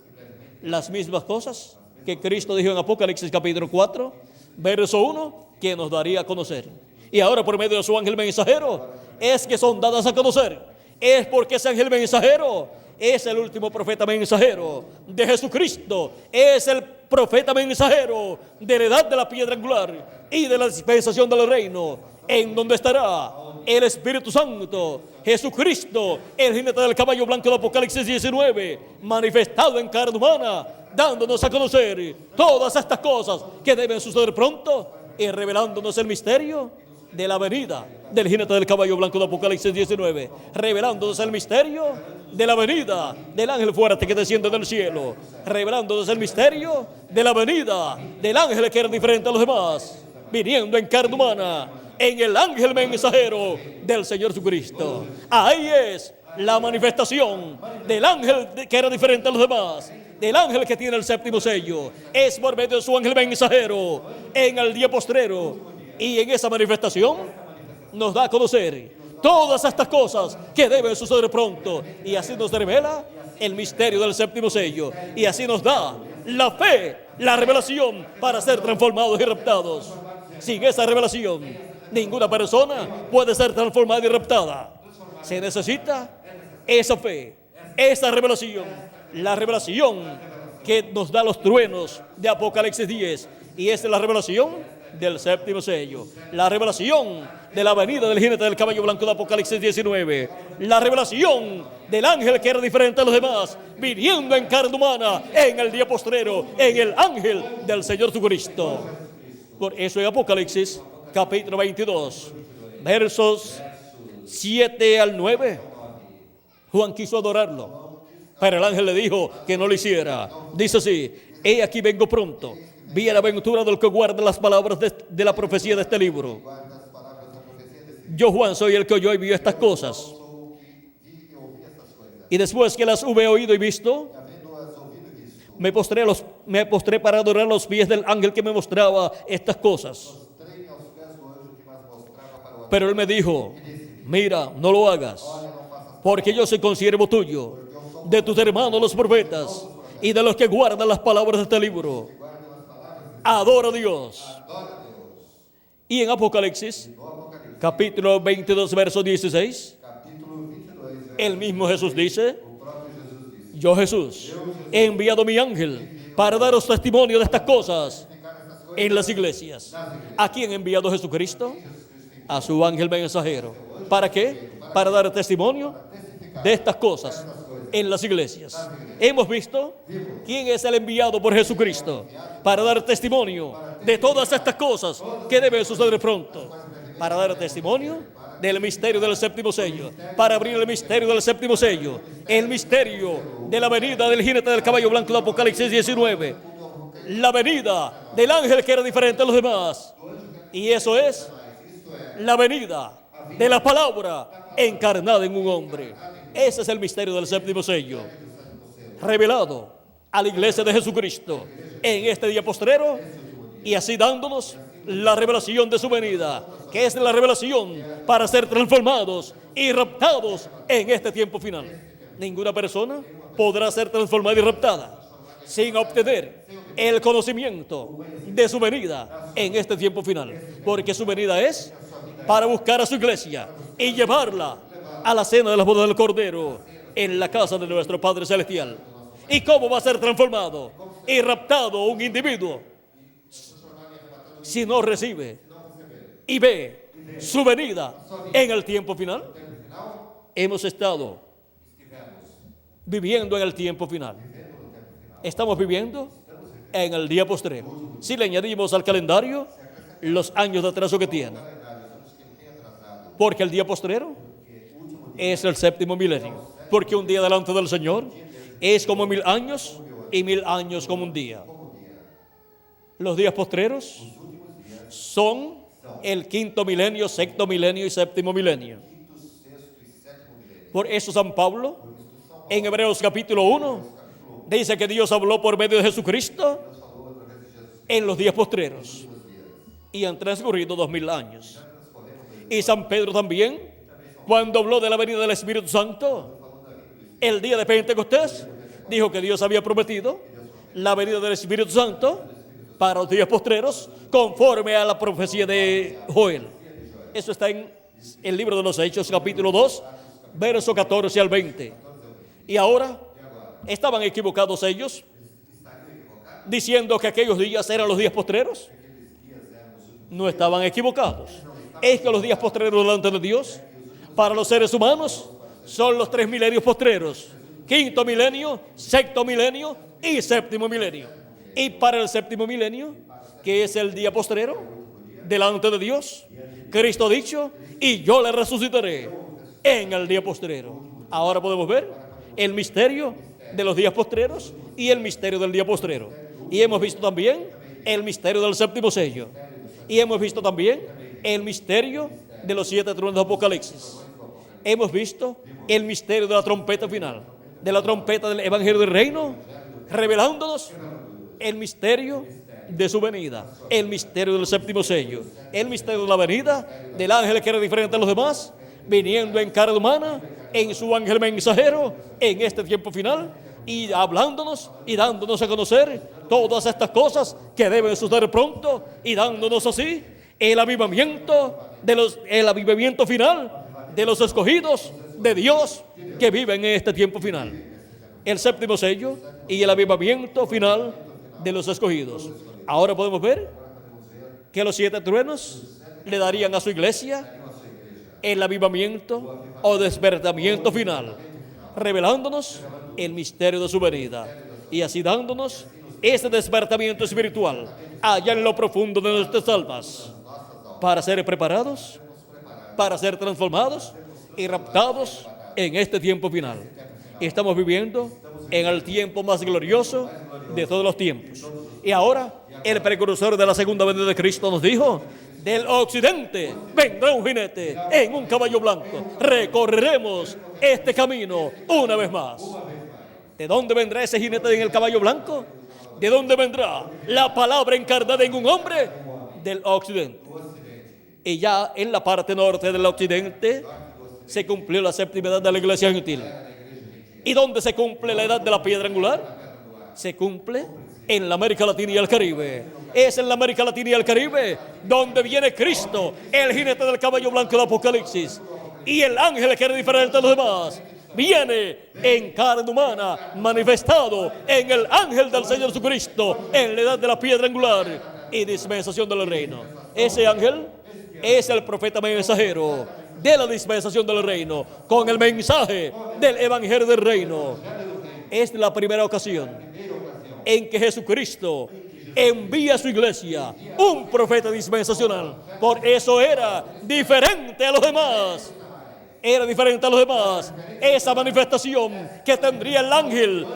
Las mismas cosas que Cristo dijo en Apocalipsis capítulo 4, verso 1, que nos daría a conocer. Y ahora por medio de su ángel mensajero es que son dadas a conocer. Es porque ese ángel mensajero es el último profeta mensajero de Jesucristo. Es el profeta mensajero de la edad de la piedra angular y de la dispensación del reino, en donde estará el Espíritu Santo, Jesucristo, el jinete del caballo blanco de Apocalipsis 19, manifestado en carne humana, dándonos a conocer todas estas cosas que deben suceder pronto y revelándonos el misterio de la venida del jinete del caballo blanco de Apocalipsis 19, revelándonos el misterio de la venida del ángel fuerte que desciende del cielo, revelándonos el misterio de la venida del ángel que era diferente a los demás, viniendo en carne humana, en el ángel mensajero del Señor Jesucristo. Ahí es la manifestación del ángel que era diferente a los demás, del ángel que tiene el séptimo sello. Es por medio de su ángel mensajero en el día postrero, y en esa manifestación nos da a conocer todas estas cosas que deben suceder pronto, y así nos revela el misterio del séptimo sello, y así nos da la fe, la revelación para ser transformados y raptados. Sin esa revelación, ninguna persona puede ser transformada y raptada. Se necesita esa fe, esa revelación, la revelación que nos da los truenos de Apocalipsis 10, y esa es la revelación del séptimo sello, la revelación de la venida del jinete del caballo blanco de Apocalipsis 19, la revelación del ángel que era diferente a los demás, viniendo en carne humana en el día postrero, en el ángel del Señor Jesucristo. Por eso en Apocalipsis capítulo 22, versos 7 al 9, Juan quiso adorarlo, pero el ángel le dijo que no lo hiciera. Dice así, he aquí vengo pronto, bienaventurado el que guarda las palabras de la profecía de este libro. Yo, Juan, soy el que oyó y vio estas cosas. Y después que las hube oído y visto, me postré para adorar los pies del ángel que me mostraba estas cosas. Pero él me dijo, mira, no lo hagas, porque yo soy consiervo tuyo, de tus hermanos los profetas, y de los que guardan las palabras de este libro. Adora a Dios. Y en Apocalipsis capítulo 22, verso 16, el mismo Jesús dice, yo, Jesús, he enviado mi ángel para daros testimonio de estas cosas en las iglesias. ¿A quién ha enviado Jesucristo? A su ángel mensajero. ¿Para qué? Para dar testimonio de estas cosas en las iglesias. Hemos visto quién es el enviado por Jesucristo para dar testimonio de todas estas cosas que deben suceder pronto, para dar testimonio del misterio del séptimo sello, para abrir el misterio del séptimo sello, el misterio de la venida del jinete del caballo blanco de Apocalipsis 19, la venida del ángel que era diferente a los demás, y eso es la venida de la palabra encarnada en un hombre. Ese es el misterio del séptimo sello, revelado a la iglesia de Jesucristo en este día postrero, y así dándonos la revelación de su venida, que es la revelación para ser transformados y raptados en este tiempo final. Ninguna persona podrá ser transformada y raptada sin obtener el conocimiento de su venida en este tiempo final, porque su venida es para buscar a su iglesia y llevarla a la cena de las bodas del Cordero en la casa de nuestro Padre Celestial. ¿Y cómo va a ser transformado y raptado un individuo si no recibe y ve su venida en el tiempo final? Hemos estado viviendo en el tiempo final. Estamos viviendo en el día postrero. Si le añadimos al calendario los años de atraso que tiene, porque el día postrero es el séptimo milenio, porque un día delante del Señor es como 1000 años y 1000 años como un día. Los días postreros son el quinto milenio, sexto milenio y séptimo milenio. Por eso San Pablo en Hebreos capítulo 1 dice que Dios habló por medio de Jesucristo en los días postreros y han transcurrido 2000 años. Y San Pedro también, cuando habló de la venida del Espíritu Santo el día de Pentecostés, dijo que Dios había prometido la venida del Espíritu Santo para los días postreros conforme a la profecía de Joel. Eso está en el libro de los Hechos capítulo 2 verso 14 al 20. Y ahora estaban equivocados ellos diciendo que aquellos días eran los días postreros. No estaban equivocados. Es que los días postreros delante de Dios para los seres humanos son los 3 milenios postreros: quinto milenio, sexto milenio y séptimo milenio. Y para el séptimo milenio, que es el día postrero delante de Dios, Cristo ha dicho: y yo le resucitaré en el día postrero. Ahora podemos ver el misterio de los días postreros y el misterio del día postrero. Y hemos visto también el misterio del séptimo sello. Y hemos visto también el misterio de los 7 truenos de Apocalipsis. Hemos visto el misterio de la trompeta final, de la trompeta del Evangelio del Reino, revelándonos el misterio de su venida, el misterio del séptimo sello, el misterio de la venida del ángel que era diferente a los demás, viniendo en carne humana, en su ángel mensajero, en este tiempo final, y hablándonos y dándonos a conocer todas estas cosas que deben suceder pronto, y dándonos así el avivamiento final de los escogidos de Dios que viven en este tiempo final. El séptimo sello y el avivamiento final de los escogidos. Ahora podemos ver que los 7 truenos le darían a su iglesia el avivamiento o despertamiento final, revelándonos el misterio de su venida y así dándonos ese despertamiento espiritual allá en lo profundo de nuestras almas, para ser preparados, para ser transformados y raptados en este tiempo final. Estamos viviendo en el tiempo más glorioso de todos los tiempos. Y ahora el precursor de la segunda venida de Cristo nos dijo: del occidente vendrá un jinete en un caballo blanco. Recorreremos este camino una vez más. ¿De dónde vendrá ese jinete en el caballo blanco? ¿De dónde vendrá la palabra encarnada en un hombre? Del occidente. Y ya en la parte norte del occidente se cumplió la séptima edad de la iglesia gentil. ¿Y dónde se cumple la edad de la piedra angular? Se cumple en la América Latina y el Caribe. Es en la América Latina y el Caribe donde viene Cristo, el jinete del caballo blanco de Apocalipsis. Y el ángel que era diferente a los demás viene en carne humana, manifestado en el ángel del Señor Jesucristo, en la edad de la piedra angular y dispensación del reino. Ese ángel es el profeta mensajero de la dispensación del reino, con el mensaje del Evangelio del Reino. Es la primera ocasión en que Jesucristo envía a su iglesia un profeta dispensacional. Por eso era diferente a los demás. Era diferente a los demás. Esa manifestación que tendría el ángel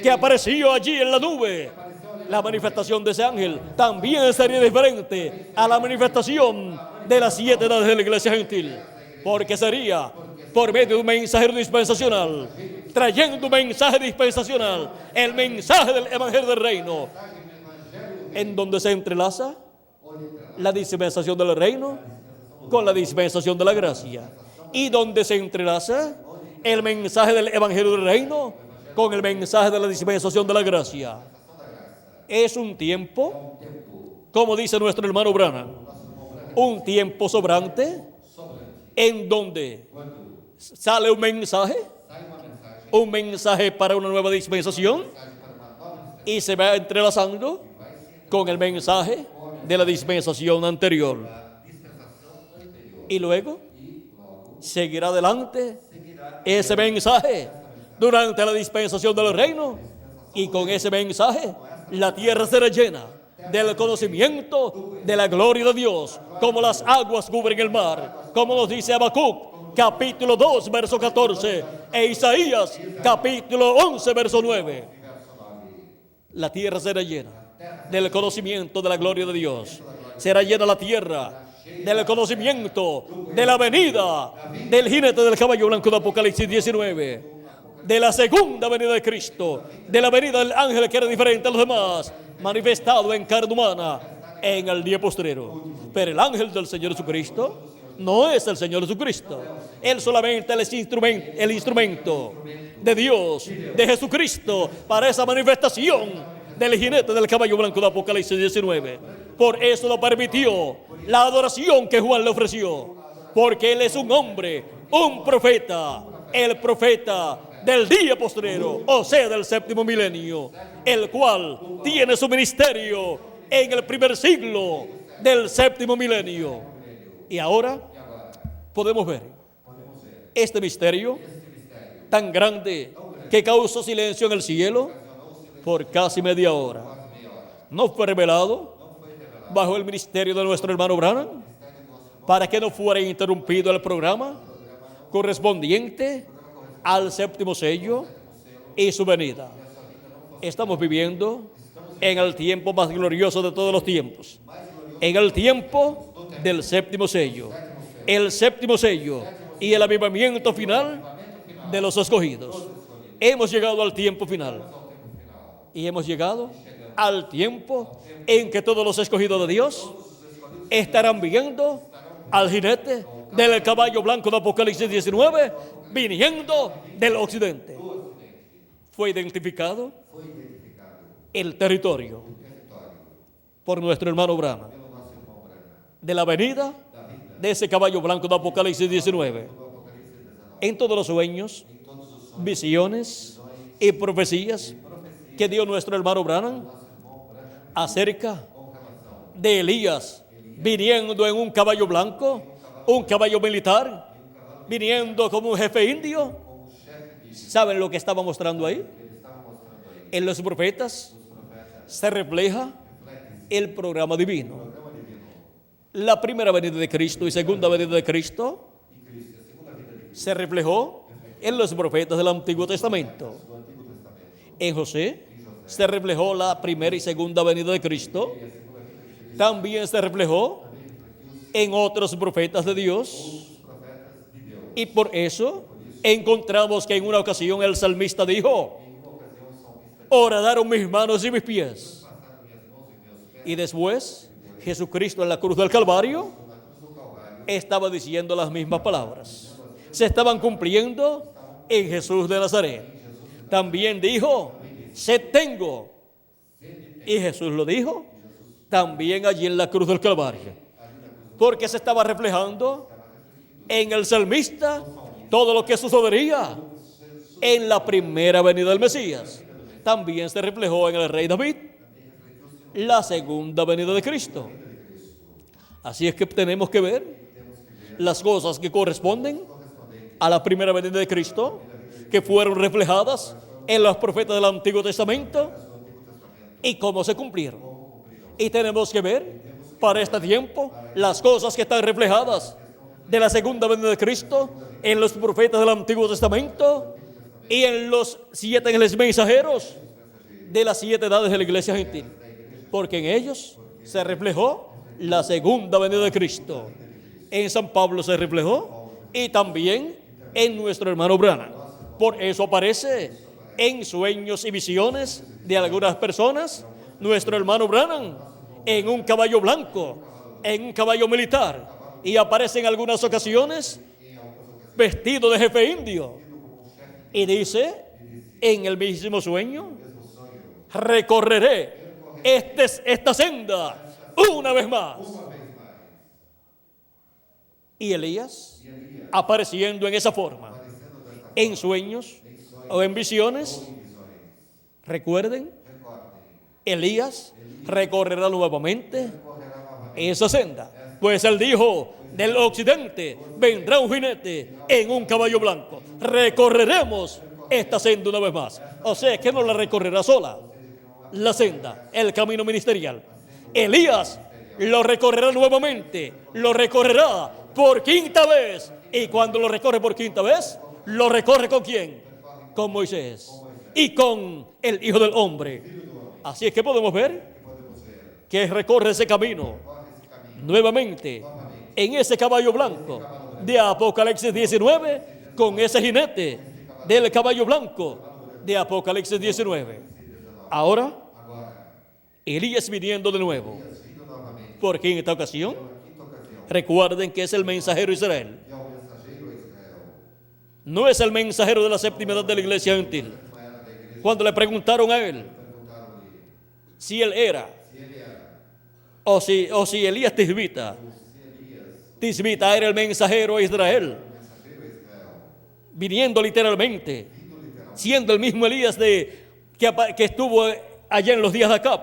que apareció allí en la nube, la manifestación de ese ángel también sería diferente a la manifestación de las 7 edades de la iglesia gentil, porque sería por medio de un mensajero dispensacional, trayendo un mensaje dispensacional, el mensaje del Evangelio del Reino, en donde se entrelaza la dispensación del reino con la dispensación de la gracia, y donde se entrelaza el mensaje del Evangelio del Reino con el mensaje de la dispensación de la gracia. Es un tiempo, como dice nuestro hermano Branham, un tiempo sobrante en donde sale un mensaje para una nueva dispensación y se va entrelazando con el mensaje de la dispensación anterior. Y luego seguirá adelante ese mensaje durante la dispensación del reino, y con ese mensaje la tierra será llena del conocimiento de la gloria de Dios, como las aguas cubren el mar, como nos dice Habacuc capítulo 2 verso 14 e Isaías capítulo 11 verso 9. La tierra será llena del conocimiento de la gloria de Dios. Será llena la tierra del conocimiento de la venida del jinete del caballo blanco de Apocalipsis 19, de la segunda venida de Cristo, de la venida del ángel que era diferente a los demás, manifestado en carne humana en el día postrero. Pero el ángel del Señor Jesucristo no es el Señor Jesucristo. Él solamente es el instrumento de Dios, de Jesucristo, para esa manifestación del jinete del caballo blanco de Apocalipsis 19. Por eso lo permitió la adoración que Juan le ofreció, porque él es un hombre, un profeta, el profeta del día postrero, o sea, del séptimo milenio, el cual tiene su ministerio en el primer siglo del séptimo milenio. Y ahora podemos ver este misterio tan grande que causó silencio en el cielo por casi media hora. No fue revelado bajo el ministerio de nuestro hermano Branham, para que no fuera interrumpido el programa correspondiente al séptimo sello y su venida. Estamos viviendo en el tiempo más glorioso de todos los tiempos, en el tiempo del séptimo sello. El séptimo sello y el avivamiento final de los escogidos. Hemos llegado al tiempo final, y hemos llegado al tiempo en que todos los escogidos de Dios estarán viendo al jinete del caballo blanco de Apocalipsis 19 viniendo del occidente. Fue identificado el territorio por nuestro hermano Branham de la venida de ese caballo blanco de Apocalipsis 19. En todos los sueños, visiones y profecías que dio nuestro hermano Branham acerca de Elías viniendo en un caballo blanco, un caballo militar, viniendo como un jefe indio. ¿Saben lo que estaba mostrando ahí? En los profetas se refleja el programa divino. La primera venida de Cristo y segunda venida de Cristo se reflejó en los profetas del Antiguo Testamento. En José se reflejó la primera y segunda venida de Cristo. También se reflejó en otros profetas de Dios. Y por eso encontramos que en una ocasión el salmista dijo: horadaron mis manos y mis pies. Y después Jesucristo en la cruz del Calvario estaba diciendo las mismas palabras. Se estaban cumpliendo en Jesús de Nazaret. También dijo: sed tengo. Y Jesús lo dijo también allí en la cruz del Calvario, porque se estaba reflejando en el salmista todo lo que sucedería en la primera venida del Mesías. También se reflejó en el rey David la segunda venida de Cristo. Así es que tenemos que ver las cosas que corresponden a la primera venida de Cristo, que fueron reflejadas en los profetas del Antiguo Testamento, y cómo se cumplieron. Y tenemos que ver para este tiempo las cosas que están reflejadas de la segunda venida de Cristo en los profetas del Antiguo Testamento y en los 7 ángeles mensajeros de las 7 edades de la iglesia gentil, porque en ellos se reflejó la segunda venida de Cristo. En San Pablo se reflejó, y también en nuestro hermano Branham. Por eso aparece en sueños y visiones de algunas personas nuestro hermano Branham en un caballo blanco, en un caballo militar, y aparece en algunas ocasiones vestido de jefe indio, y dice en el mismo sueño, mesmo sonho, recorreré esta senda una vez más. uma vez mais. Y Elías, E Elias, apareciendo en esa forma, aparecendo desta forma, en sueños em sonhos o en visiones, ou em visões, recuerden, recordem, Elías recorrerá nuevamente correrá novamente. esa senda. Pues él dijo, del occidente vendrá un jinete en un caballo blanco. Recorreremos esta senda una vez más. O sea, que no la recorrerá sola. La senda, el camino ministerial. Elías lo recorrerá nuevamente. Lo recorrerá por quinta vez. Y cuando lo recorre por quinta vez, lo recorre ¿con quién? Con Moisés. Y con el Hijo del Hombre. Así es que podemos ver que recorre ese camino nuevamente en ese caballo blanco de Apocalipsis 19 con ese jinete del caballo blanco de Apocalipsis 19. Ahora, Elías viniendo de nuevo. Vindo novamente, Porque en esta ocasión, quinta ocasião, recuerden que es el mensajero de Israel. e ao mensageiro a Israel, No es el mensajero de la séptima edad de la iglesia gentil. não era da igreja, Cuando le preguntaron a él perguntaram-lhe si él era se ele era, o si Elías Tisbita. se Elias, Tisbita era el mensajero a Israel, mensageiro a Israel, viniendo literalmente, vindo literalmente, siendo el mismo Elías que estuvo allá en los días de Acab.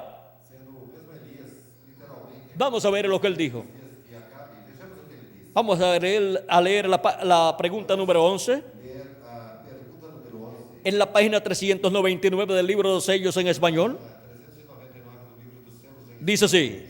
sendo o mesmo Elias, literalmente, Vamos a ver lo que él dijo. de Acabe. Vejamos o que ele disse. Vamos a leer la pregunta número 11 Ler a pergunta número 11, en la página 399 del libro de los sellos en español. 399 do livro dos selos em Dice así: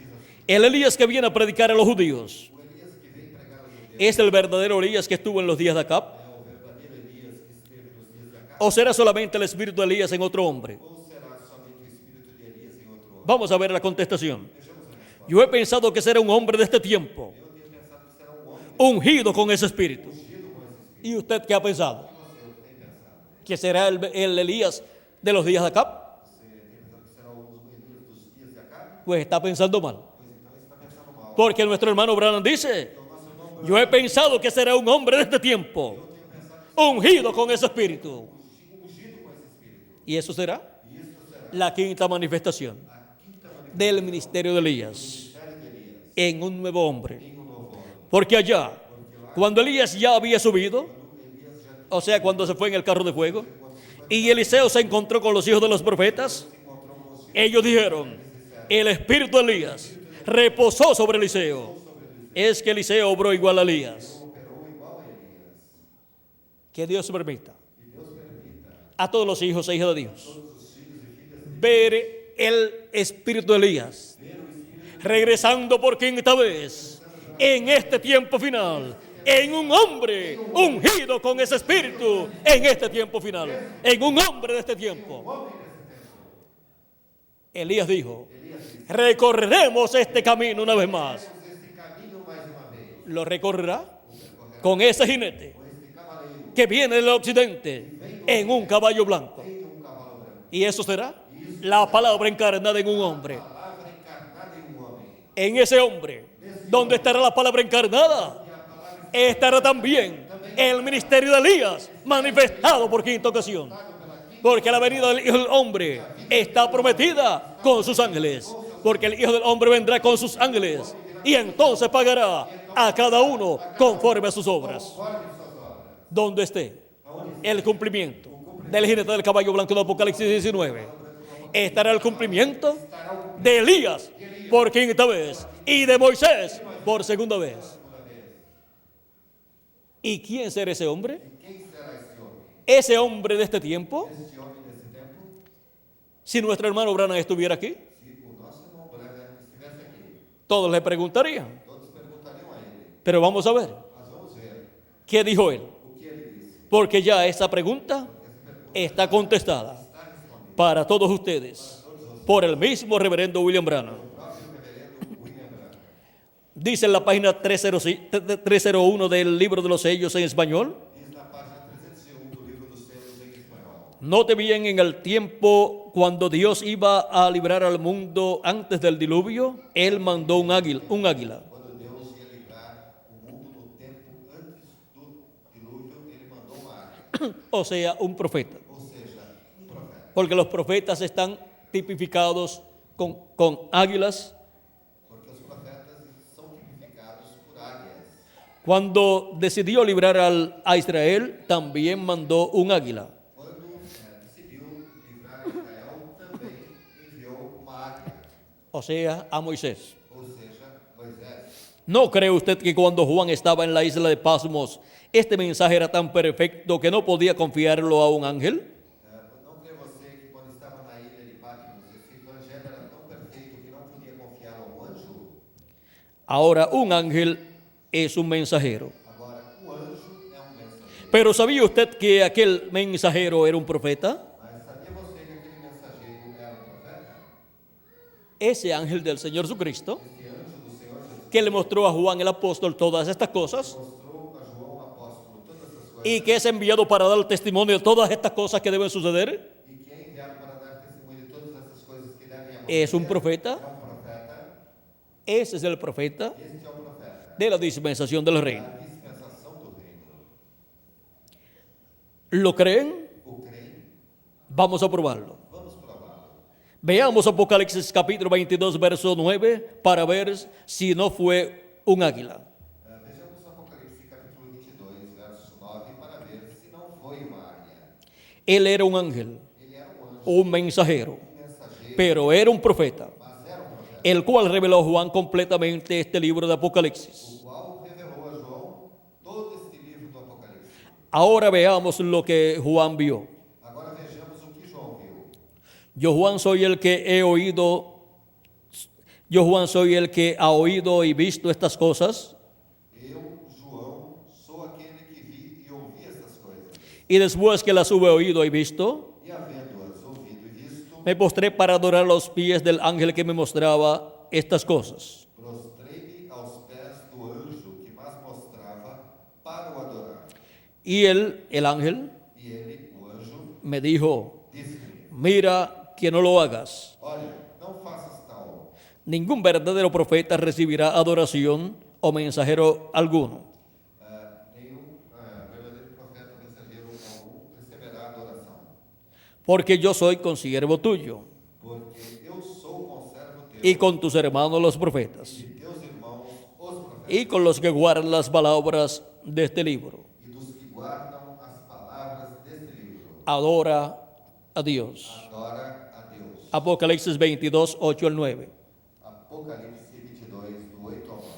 el Elías que viene a predicar a los judíos, o Elias que vem pregar aos judeus, ¿es el verdadero Elías que estuvo en los días de Acab? é o verdadeiro Elias que esteve nos dias de Acabe, ¿O será solamente el espíritu de Elías en otro hombre? ou será somente o espírito de Elias em outro homem? Vamos a ver la contestación. Vejamos a resposta. Yo he pensado que será un hombre de este tiempo, Eu tenho pensado que será um homem ungido con ese espíritu. ungido com esse espírito. ¿Y usted qué ha pensado? Você o que tem pensado? ¿Que será el Elías de los días de Acab? Você tem pensado que será o Elias dos dias de Acabe? Pues está pensando mal. Pois então está pensando mal. Porque nuestro hermano Branham dice: Então nosso irmão yo he pensado que será un hombre de este tiempo, ungido con ese espíritu. ungido com esse espírito. ¿Y eso será? E isso será La quinta manifestación a quinta manifestação del ministerio de do Elías ministério de Elias en un nuevo hombre. em um novo homem. Porque allá, cuando Elías ya había subido, Elias já o sea, cuando se fue en el carro de fuego, y Eliseo se encontró con los hijos de los profetas, se encontrou com os ellos dijeron: el espíritu de Elías reposó sobre Eliseo. Es que Eliseo obró igual a Elías. operou igual a Elias. Que Dios permita Que Deus permita a todos los hijos e hijas de Dios todos os filhos e filhas de ver el espíritu de Elías regresando por quinta vez en este tiempo final, en un hombre ungido con ese espíritu en este tiempo final, en un hombre de este tiempo. Elías dijo: recorreremos este camino una vez más. este caminho mais uma vez. Lo recorrerá con ese jinete Com este cavaleiro que viene del occidente en un caballo blanco. em um cavalo branco. Y eso será la palabra encarnada en un hombre. Palavra encarnada em um homem. En ese hombre, donde estará la palabra encarnada, estará también el ministerio de Elías manifestado por quinta ocasión. Porque la venida del Hijo del Hombre está prometida con sus ángeles. Porque el Hijo del Hombre vendrá con sus ángeles y entonces pagará a cada uno conforme a sus obras. Donde esté el cumplimiento del jinete del caballo blanco de Apocalipsis 19, estará el cumplimiento de Elías por quinta vez y de Moisés por segunda vez. ¿Y quién será ese hombre? Quem será esse homem? Ese hombre de este tiempo. Este homem desse tempo? Si nuestro hermano Branham estuviera aquí, Se o nosso irmão Branham estivesse aqui, todos le preguntarían. todos perguntariam a ele. Pero vamos a ver Mas vamos ver qué dijo él. o que ele disse. Porque ya esa pregunta está contestada para todos ustedes por el mismo reverendo William Branham. O próprio reverendo William Branham. Dice en la página 301 del libro de los sellos en español. Diz na página 301 do livro dos selos em espanhol. Note bien, en el tiempo cuando Dios iba a librar al mundo antes del diluvio, Él mandó un águila. Quando Deus ia livrar o mundo no tempo antes do dilúvio, ele mandou uma águia. O sea, un profeta. Ou seja, um Porque los profetas están tipificados con águilas. Porque os profetas são tipificados por águias. Cuando decidió librar a Israel, también mandó un águila. Quando decidiu livrar Israel, também enviou uma águia, O sea, a Moisés. ou seja, Moisés. ¿No cree usted que cuando Juan estaba en la isla de Pasmos, este mensaje era tan perfecto que no podía confiarlo a un ángel? Não crê você que quando estava na ilha de Patmos, esse evangelho era tão perfeito que não podia confiar ao anjo? Ahora, un ángel es un mensajero. Agora, o anjo é um mensageiro. Pero ¿sabía usted que aquel mensajero era un profeta? Mas sabia você que aquele mensageiro era um profeta? Ese ángel del Señor Jesucristo, Esse anjo do Senhor Jesus que le mostró a Juan el apóstol todas estas cosas mostrou a João apóstolo todas essas coisas y que es enviado para dar testimonio de todas estas cosas que deben suceder, e que é enviado para dar testemunho de todas essas coisas que devem es un acontecer. profeta. É um profeta. Ese es el profeta Este é o profeta de la dispensación del reino. da dispensação do reino. ¿Lo creen? O creem? Vamos a probarlo. Vamos prová-lo. Veamos Apocalipsis capítulo 22, verso 9, para ver si no fue un águila. Vejamos Apocalipse capítulo 22, verso 9, para ver se não foi uma águia. Él era un ángel, Ele era um anjo, un mensajero, um mensageiro, pero era un profeta, mas era um profeta, el cual reveló a Juan completamente este libro de Apocalipsis. o qual revelou a João todo este livro do Apocalipse. Ahora veamos lo que Juan vio. Agora vejamos o que João viu. Yo Juan soy el que he oído, yo Juan soy el que ha oído y visto estas cosas, Eu, João, sou aquele que vi e ouvi essas coisas. y después que las hube oído y visto, E havendo-as ouvido e visto, me postré para adorar los pies del ángel que me mostraba estas cosas. prostrei-me aos pés do anjo que mais mostrava para o adorar. Y él, el ángel, E ele, o anjo, me dijo, disse-me: mira que no lo hagas. Olha, não faças tal. Ningún verdadero profeta recibirá adoración o mensajero alguno, Nenhum verdadeiro profeta mensageiro algum receberá adoração. porque yo soy consiervo tuyo Porque eu sou conservo teu y con tus hermanos los profetas e teus irmãos, os profetas, y con los que guardan las palabras de este libro. e dos que guardam as palavras deste livro. Adora a Dios. Adora a Deus. Apocalipsis 22, 8 al 9. Apocalipse 22, do 8 ao 9.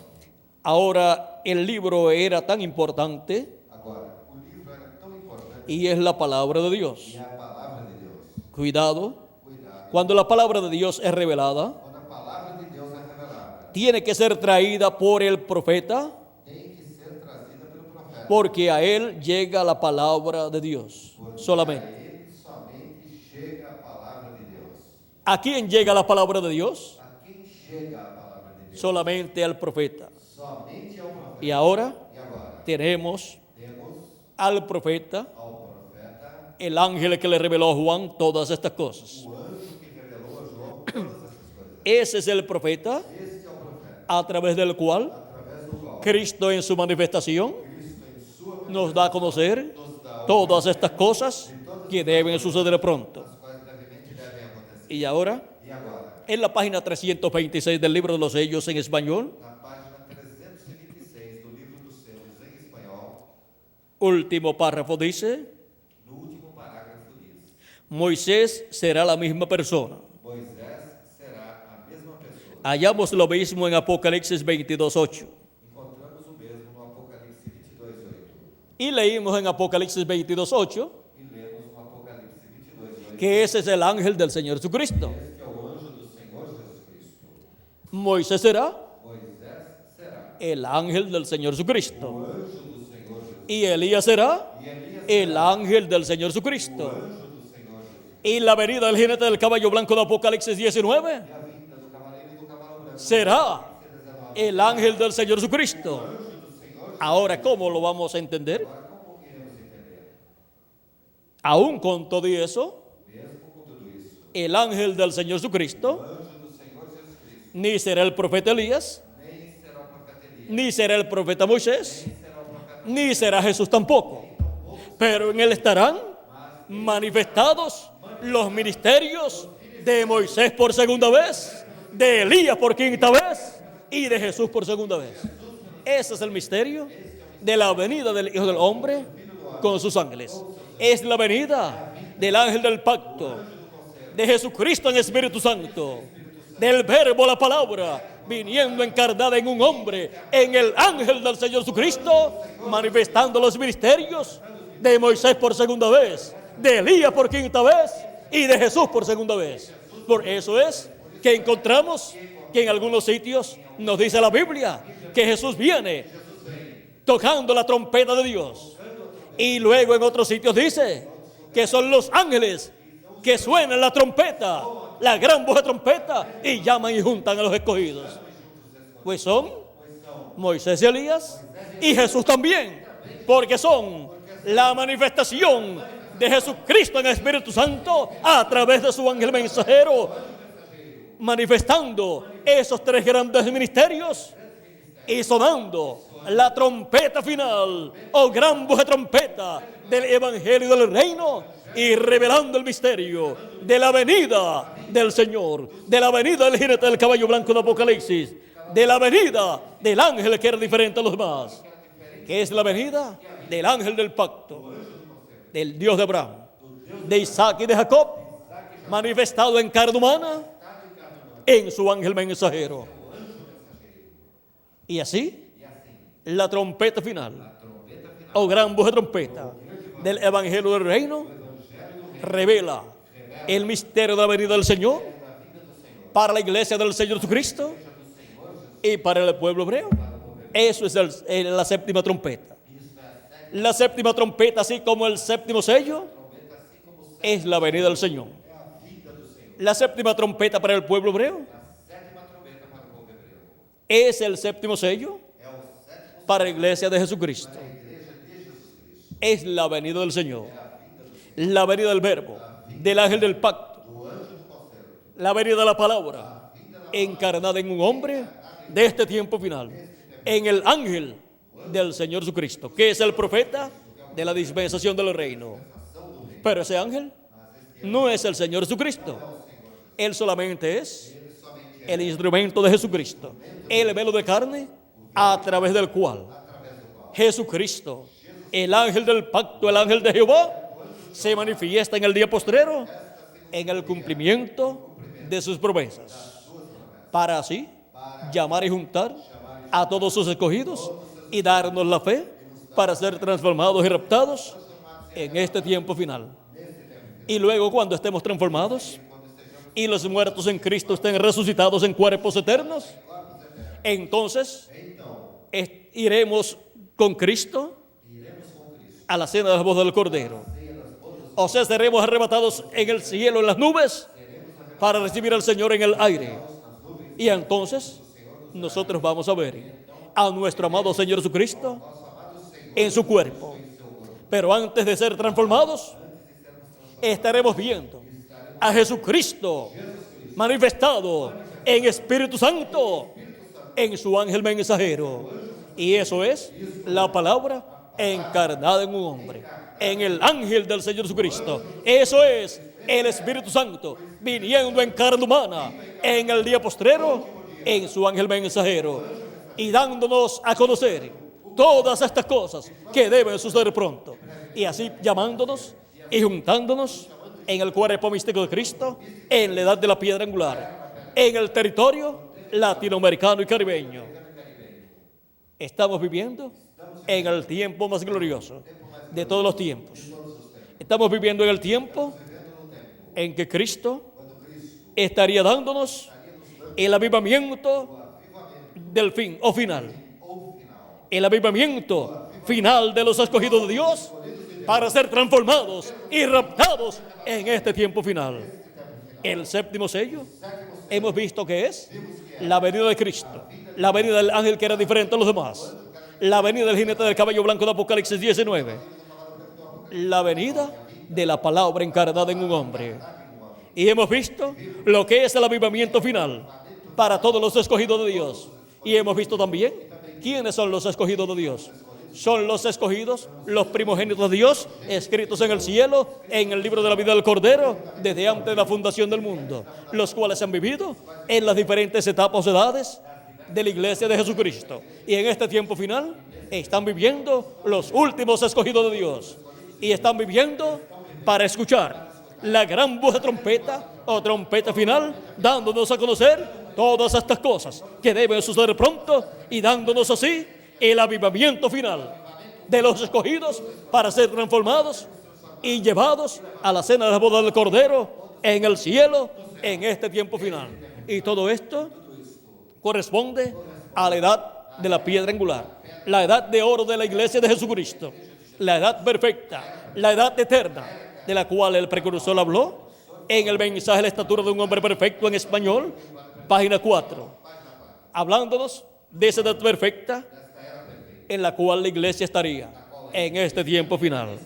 Ahora, el libro era tan importante Agora, o livro era tão importante y es la palabra de Dios. e a palavra de Deus. Cuidado, Cuidado. cuando la palabra de Dios es revelada, Quando a palavra de Deus é revelada, tiene que ser traída por el profeta, tem que ser trazida pelo profeta. porque a él llega la palabra de Dios Porque solamente. a ele somente chega a palavra de Deus. ¿A quién llega la palabra de Dios? A quem chega a palavra de Deus? Solamente al profeta. Somente ao profeta. Y ahora E agora? tenemos Temos al profeta, ao profeta, el ángel que le reveló a Juan todas estas cosas. o anjo que revelou a João todas essas coisas. Ese es el profeta Este é o profeta, a través del cual através do qual Cristo en su manifestación Cristo em sua nos da a conocer nos dá todas estas cosas que deben suceder pronto. as quais brevemente devem acontecer. Y ahora, E agora? en la página 326 del libro de los sellos en español, Na página 326 do livro dos selos em espanhol, último párrafo dice, no último parágrafo diz: Moisés será la misma persona. Moisés será a mesma pessoa. Hallamos lo mismo en Apocalipsis 22:8. Encontramos o mesmo no Apocalipse 22:8. Y leímos en Apocalipsis 22:8 E lemos no Apocalipse 22:8 que ese es el ángel del Señor Jesucristo. este é o anjo do Senhor Jesus Cristo. Moisés será Moisés será el ángel del Señor o Jesucristo. anjo do Senhor Jesus. Y Elías será E Elias el ángel del Señor Jesucristo. anjo do Senhor Jesus. Y la venida del jinete del caballo blanco de Apocalipsis 19 E a vinda do cavaleiro e do cavalo branco será el ángel del Señor Jesucristo. anjo do Senhor. Ahora, ¿cómo lo vamos a entender? Agora, como iremos entender? Aún con todo eso, Mesmo com tudo isso, el ángel del Señor o Jesucristo anjo do Senhor Jesus Cristo ni será el profeta Elías, nem será o profeta Elias, ni será el profeta Moisés, nem será o profeta, ni será Jesús tampoco. Pero en él estarán manifestados los ministerios de Moisés por segunda vez, de Elías por quinta vez y de Jesús por segunda vez. Ese es el misterio de la venida del Hijo del Hombre con sus ángeles. Es la venida del ángel del pacto, de Jesucristo en Espíritu Santo, del Verbo, la palabra, viniendo encarnada en un hombre, en el ángel del Señor Jesucristo, manifestando los ministerios de Moisés por segunda vez, de Elías por quinta vez y de Jesús por segunda vez. Por eso es que encontramos que en algunos sitios nos dice la Biblia que Jesús viene tocando la trompeta de Dios, y luego en otros sitios dice que son los ángeles que suenan la trompeta, la gran voz de trompeta, y llaman y juntan a los escogidos. Pues son Moisés y Elías y Jesús también, porque son la manifestación de Jesucristo en el Espíritu Santo a través de su ángel mensajero, manifestando esos tres grandes ministerios y sonando la trompeta final o gran voz de trompeta del Evangelio del Reino, y revelando el misterio de la venida del Señor, de la venida del jinete del caballo blanco de Apocalipsis, de la venida del ángel que era diferente a los demás, que es la venida del ángel del pacto, del Dios de Abraham, de Isaac y de Jacob, manifestado en carne humana en su ángel mensajero. Y así, la trompeta final, o gran voz de trompeta del Evangelio del Reino, revela el misterio de la venida del Señor para la iglesia del Señor Jesucristo y para el pueblo hebreo. Eso es la séptima trompeta. La séptima trompeta, así como el séptimo sello, es la venida del Señor. La séptima trompeta para el pueblo hebreo es el séptimo sello para la iglesia de Jesucristo. Es la venida del Señor, la venida del Verbo, del ángel del pacto, la venida de la palabra encarnada en un hombre de este tiempo final, en el ángel del Señor Jesucristo, que es el profeta de la dispensación del reino. Pero ese ángel no es el Señor Jesucristo. Él solamente es el instrumento de Jesucristo, el velo de carne a través del cual Jesucristo, el ángel del pacto, el ángel de Jehová, se manifiesta en el día postrero en el cumplimiento de sus promesas, para así llamar y juntar a todos sus escogidos y darnos la fe para ser transformados y raptados en este tiempo final. Y luego, cuando estemos transformados y los muertos en Cristo estén resucitados en cuerpos eternos, entonces iremos con Cristo a la cena de la voz del Cordero. O sea, seremos arrebatados en el cielo, en las nubes, para recibir al Señor en el aire. Y entonces nosotros vamos a ver a nuestro amado Señor Jesucristo en su cuerpo. Pero antes de ser transformados, estaremos viendo a Jesucristo manifestado en Espíritu Santo, en su ángel mensajero. Y eso es la palabra encarnada en un hombre, en el ángel del Señor Jesucristo. Eso es el Espíritu Santo viniendo en carne humana en el día postrero, en su ángel mensajero, y dándonos a conocer todas estas cosas que deben suceder pronto, y así llamándonos y juntándonos en el cuerpo místico de Cristo, en la edad de la piedra angular, en el territorio latinoamericano y caribeño. Estamos viviendo en el tiempo más glorioso de todos los tiempos. Estamos viviendo en el tiempo en que Cristo estaría dándonos el avivamiento del fin o final. El avivamiento final de los escogidos de Dios para ser transformados y raptados en este tiempo final. El séptimo sello hemos visto que es la venida de Cristo, la venida del ángel que era diferente a los demás, la venida del jinete del caballo blanco de Apocalipsis 19, la venida de la palabra encarnada en un hombre. Y hemos visto lo que es el avivamiento final para todos los escogidos de Dios. Y hemos visto también quiénes son los escogidos de Dios. son los escogidos, los primogénitos de Dios, escritos en el cielo, en el libro de la vida del Cordero, desde antes de la fundación del mundo, los cuales han vivido en las diferentes etapas o edades de la iglesia de Jesucristo. Y en este tiempo final están viviendo los últimos escogidos de Dios. Y están viviendo para escuchar la gran voz de trompeta o trompeta final, dándonos a conocer todas estas cosas que deben suceder pronto y dándonos así el avivamiento final de los escogidos para ser transformados y llevados a la cena de la boda del Cordero en el cielo en este tiempo final. Y todo esto corresponde a la edad de la piedra angular, la edad de oro de la iglesia de Jesucristo, la edad perfecta, la edad eterna, de la cual el precursor habló en el mensaje de la estatura de un hombre perfecto en español, página 4, hablándonos de esa edad perfecta en la cual la iglesia estaría en este tiempo final.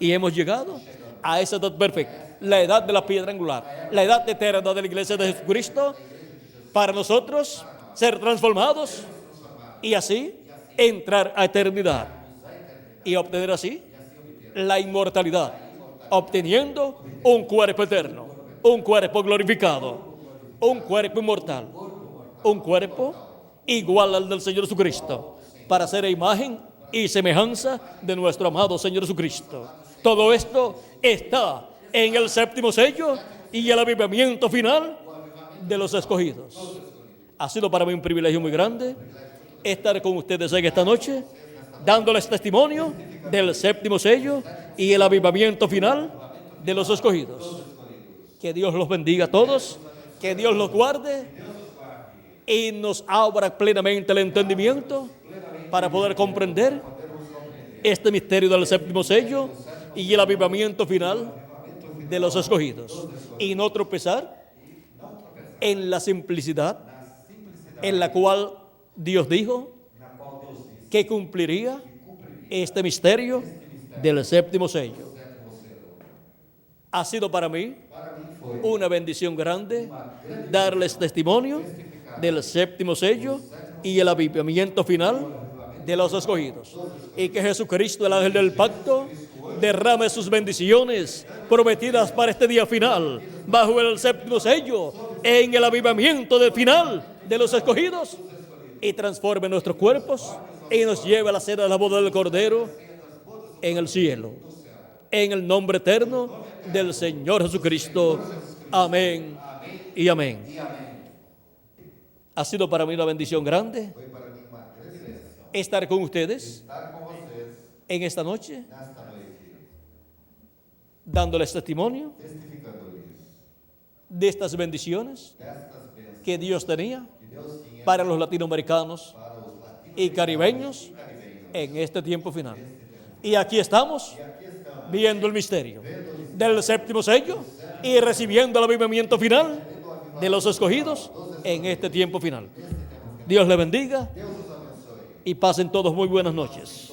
Y hemos llegado a esa edad perfecta, la edad de la piedra angular, la edad eterna de la iglesia de Jesucristo, para nosotros ser transformados y así entrar a eternidad y obtener así la inmortalidad, obteniendo un cuerpo eterno, un cuerpo glorificado, un cuerpo inmortal, un cuerpo igual al del Señor Jesucristo, para ser imagen y semejanza de nuestro amado Señor Jesucristo. Todo esto está en el séptimo sello y el avivamiento final de los escogidos. Ha sido para mí un privilegio muy grande estar con ustedes en esta noche, dándoles testimonio del séptimo sello y el avivamiento final de los escogidos. Que Dios los bendiga a todos, que Dios los guarde y nos abra plenamente el entendimiento para poder comprender este misterio del séptimo sello y el avivamiento final de los escogidos, y no tropezar en la simplicidad en la cual Dios dijo que cumpliría este misterio del séptimo sello. Ha sido para mí una bendición grande darles testimonio del séptimo sello y el avivamiento final de los escogidos, y que Jesucristo, el ángel del pacto, derrame sus bendiciones prometidas para este día final bajo el séptimo sello en el avivamiento del final de los escogidos, y transforme nuestros cuerpos y nos lleve a la cena de la boda del Cordero en el cielo, en el nombre eterno del Señor Jesucristo. Amén y amén. Ha sido para mí una bendición grande estar con ustedes en esta noche, dándoles testimonio de estas bendiciones que Dios tenía para los latinoamericanos y caribeños en este tiempo final. Y aquí estamos viendo el misterio del séptimo sello y recibiendo el avivamiento final de los escogidos en este tiempo final. Dios les bendiga y pasen todos muy buenas noches.